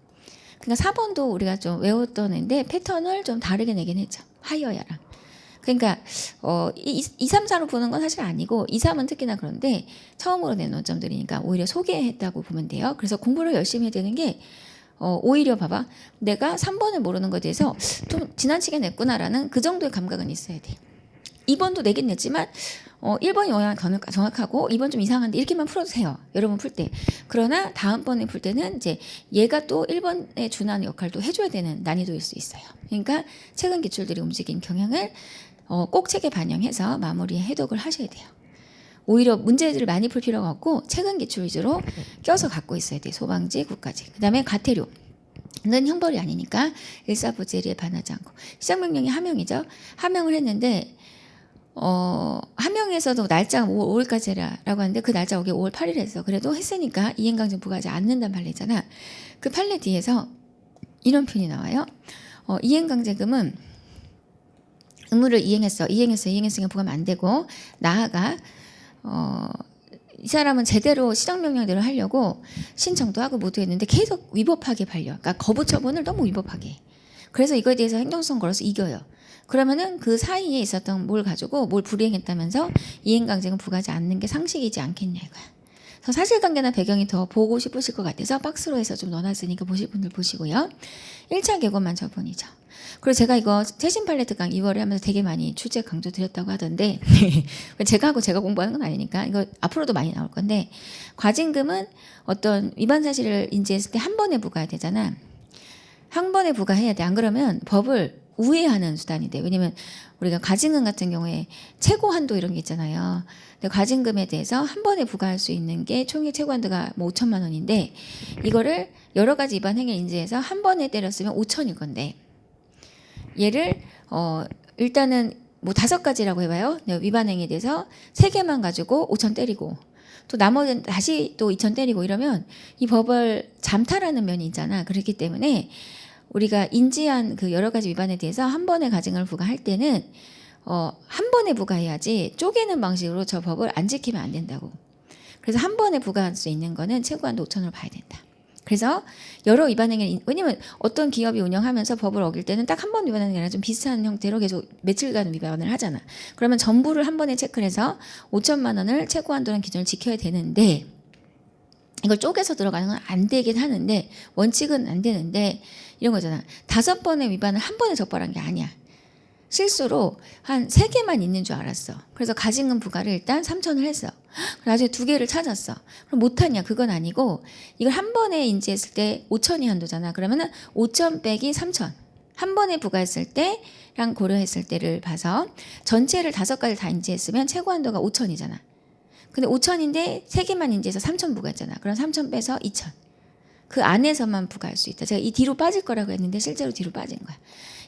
그러니까 4번도 우리가 좀 외웠던 애인데 패턴을 좀 다르게 내긴 했죠. 하여야랑. 그러니까 2, 3, 4로 보는 건 사실 아니고 2, 3은 특히나 그런데 처음으로 낸 원점들이니까 오히려 소개했다고 보면 돼요. 그래서 공부를 열심히 해야 되는 게 오히려 봐봐. 내가 3번을 모르는 것에 대해서 좀 지나치게 냈구나라는 그 정도의 감각은 있어야 돼. 2번도 내긴 냈지만 1번이 영향 정확하고 2번 좀 이상한데 이렇게만 풀어도 돼요. 여러분 풀 때. 그러나 다음번에 풀 때는 이제 얘가 또 1번에 준하는 역할도 해줘야 되는 난이도일 수 있어요. 그러니까 최근 기출들이 움직인 경향을 꼭 책에 반영해서 마무리 해독을 하셔야 돼요. 오히려 문제들을 많이 풀 필요가 없고 최근 기출 위주로 껴서 갖고 있어야 돼요. 소방지, 국가지. 그 다음에 과태료. 는 형벌이 아니니까 일사부재리에 반하지 않고. 시작명령이 하명이죠. 하명을 했는데 하명에서도 날짜가 5월까지라고 하는데 그 날짜 여기 5월 8일 했어. 그래도 했으니까 이행강정 부과하지 않는다는 판례잖아. 그 판례 뒤에서 이런 표현이 나와요. 이행강제금은 의무를 이행했으니까 부과하면 안 되고 나아가 이 사람은 제대로 시정명령대로 하려고 신청도 하고 모두 했는데 계속 위법하게 발려. 그러니까 거부 처분을 너무 위법하게. 그래서 이거에 대해서 행정소송 걸어서 이겨요. 그러면은 그 사이에 있었던 뭘 가지고 뭘 불이행했다면서 이행강제금 부과하지 않는 게 상식이지 않겠냐 이거야. 그래서 사실관계나 배경이 더 보고 싶으실 것 같아서 박스로 해서 좀 넣어놨으니까 보실 분들 보시고요. 1차 개고만 저번이죠. 그리고 제가 이거 최신 팔레트 강 2월에 하면서 되게 많이 출제 강조 드렸다고 하던데 제가 하고 제가 공부하는 건 아니니까 이거 앞으로도 많이 나올 건데 과징금은 어떤 위반 사실을 인지했을 때 한 번에 부과해야 되잖아. 한 번에 부과해야 돼. 안 그러면 법을 우회하는 수단이 돼. 왜냐면 우리가 과징금 같은 경우에 최고 한도 이런 게 있잖아요. 근데 과징금에 대해서 한 번에 부과할 수 있는 게 총액 최고 한도가 뭐 5천만 원인데 이거를 여러 가지 위반 행위를 인지해서 한 번에 때렸으면 5천일 건데 얘를 일단은 뭐 5가지라고 해봐요. 위반 행위에 대해서 3개만 가지고 5천 때리고 또 나머지는 다시 또 2천 때리고 이러면 이 법을 잠탈하는 면이 있잖아. 그렇기 때문에 우리가 인지한 그 여러 가지 위반에 대해서 한 번에 과징금을 부과할 때는 한 번에 부과해야지 쪼개는 방식으로 저 법을 안 지키면 안 된다고. 그래서 한 번에 부과할 수 있는 거는 최고한도 5천으로 봐야 된다. 그래서 여러 위반 행위를 왜냐면 어떤 기업이 운영하면서 법을 어길 때는 딱 한 번 위반하는 게 아니라 좀 비슷한 형태로 계속 며칠간 위반을 하잖아. 그러면 전부를 한 번에 체크를 해서 5천만 원을 최고한도라는 기준을 지켜야 되는데 이걸 쪼개서 들어가는 건 안 되긴 하는데 원칙은 안 되는데 이런 거잖아. 5번의 위반을 한 번에 적발한 게 아니야. 실수로 한 3개만 있는 줄 알았어. 그래서 과징금 부과를 일단 3천을 했어. 나중에 2개를 찾았어. 그럼 못하냐? 그건 아니고 이걸 한 번에 인지했을 때 5천이 한도잖아. 그러면은 5천 빼기 3천. 한 번에 부과했을 때랑 고려했을 때를 봐서 전체를 5가지 다 인지했으면 최고 한도가 5천이잖아. 근데 5천인데 3개만 인지해서 3천 부과했잖아. 그럼 3천 빼서 2천. 그 안에서만 부과할 수 있다. 제가 이 뒤로 빠질 거라고 했는데 실제로 뒤로 빠진 거야.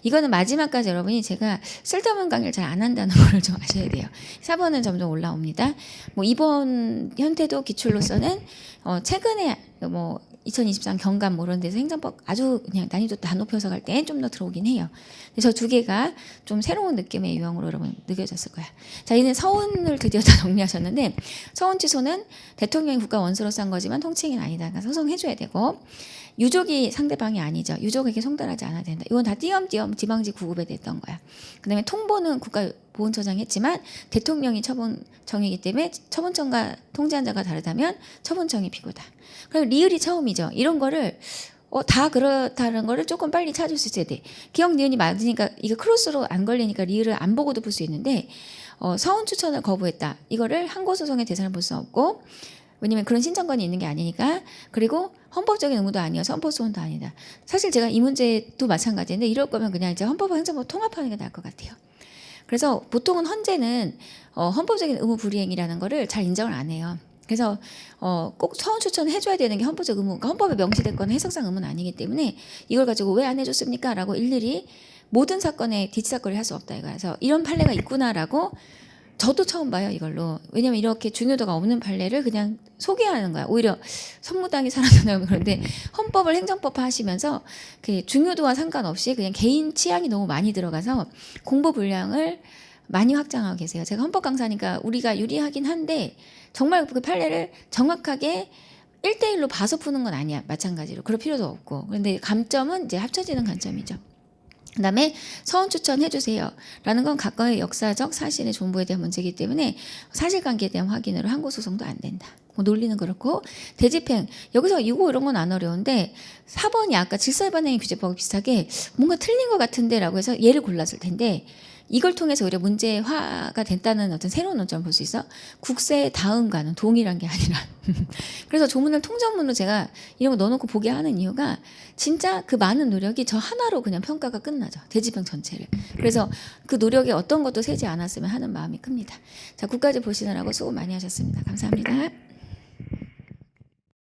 이거는 마지막까지 여러분이 제가 쓸데없는 강의를 잘 안 한다는 걸 좀 아셔야 돼요. 4번은 점점 올라옵니다. 뭐 2번 현태도 기출로서는 최근에 뭐 2023 경감 뭐 이런 데서 행정법 아주 그냥 난이도 다 높여서 갈 때 좀 더 들어오긴 해요. 근데 저 2개가 좀 새로운 느낌의 유형으로 여러분 느껴졌을 거야. 자, 이제는 서운을 드디어 다 정리하셨는데 서운 취소는 대통령이 국가 원수로서 한 거지만 통칭은 아니다. 그러니까 소송해줘야 되고 유족이 상대방이 아니죠. 유족에게 송달하지 않아야 된다. 이건 다 띄엄띄엄 지방지 구급에 됐던 거야. 그다음에 통보는 국가보훈처장이 했지만 대통령이 처분청이기 때문에 처분청과 통지한자가 다르다면 처분청이 피고다. 그럼 리을이 처음이죠. 이런 거를 다 그렇다는 거를 조금 빨리 찾을 수 있어야 돼. 기억 니은이 맞으니까 이거 크로스로 안 걸리니까 리을을 안 보고도 볼 수 있는데 서운 추천을 거부했다. 이거를 항고소송의 대상을 볼 수 없고 왜냐면 그런 신청권이 있는 게 아니니까. 그리고 헌법적인 의무도 아니어서 헌법소원도 아니다. 사실 제가 이 문제도 마찬가지인데 이럴 거면 그냥 이제 헌법과 행정법 통합하는 게 나을 것 같아요. 그래서 보통은 헌재는 헌법적인 의무 불이행이라는 거를 잘 인정을 안 해요. 그래서 꼭 서운 추천을 해줘야 되는 게 헌법적 의무, 그러니까 헌법에 명시됐거나 해석상 의무는 아니기 때문에 이걸 가지고 왜 안 해줬습니까? 라고 일일이 모든 사건에 뒤치다거리를 할 수 없다 이거라서 이런 판례가 있구나라고 저도 처음 봐요 이걸로. 왜냐면 이렇게 중요도가 없는 판례를 그냥 소개하는 거야. 오히려 선무당이 사라져나오면 그런데 헌법을 행정법화 하시면서 그 중요도와 상관없이 그냥 개인 취향이 너무 많이 들어가서 공보 분량을 많이 확장하고 계세요. 제가 헌법 강사니까 우리가 유리하긴 한데 정말 그 판례를 정확하게 1대1로 봐서 푸는 건 아니야. 마찬가지로. 그럴 필요도 없고. 그런데 감점은 이제 합쳐지는 관점이죠. 그다음에 서원 추천해 주세요. 라는 건 각각의 역사적 사실의 존보에 대한 문제이기 때문에 사실관계에 대한 확인으로 항고 소송도 안 된다. 뭐 논리는 그렇고 대집행 여기서 이거 이런 건 안 어려운데 4번이 아까 질서위반행위 규제법과 비슷하게 뭔가 틀린 것 같은데라고 해서 예를 골랐을 텐데 이걸 통해서 오히려 문제화가 됐다는 어떤 새로운 논점을 볼 수 있어. 국세 다음과는 동일한 게 아니라. 그래서 조문을 통전문으로 제가 이런 거 넣어놓고 보게 하는 이유가 진짜 그 많은 노력이 저 하나로 그냥 평가가 끝나죠. 대집행 전체를. 그래서 그 노력에 어떤 것도 세지 않았으면 하는 마음이 큽니다. 자, 끝까지 보시느라고 수고 많이 하셨습니다. 감사합니다.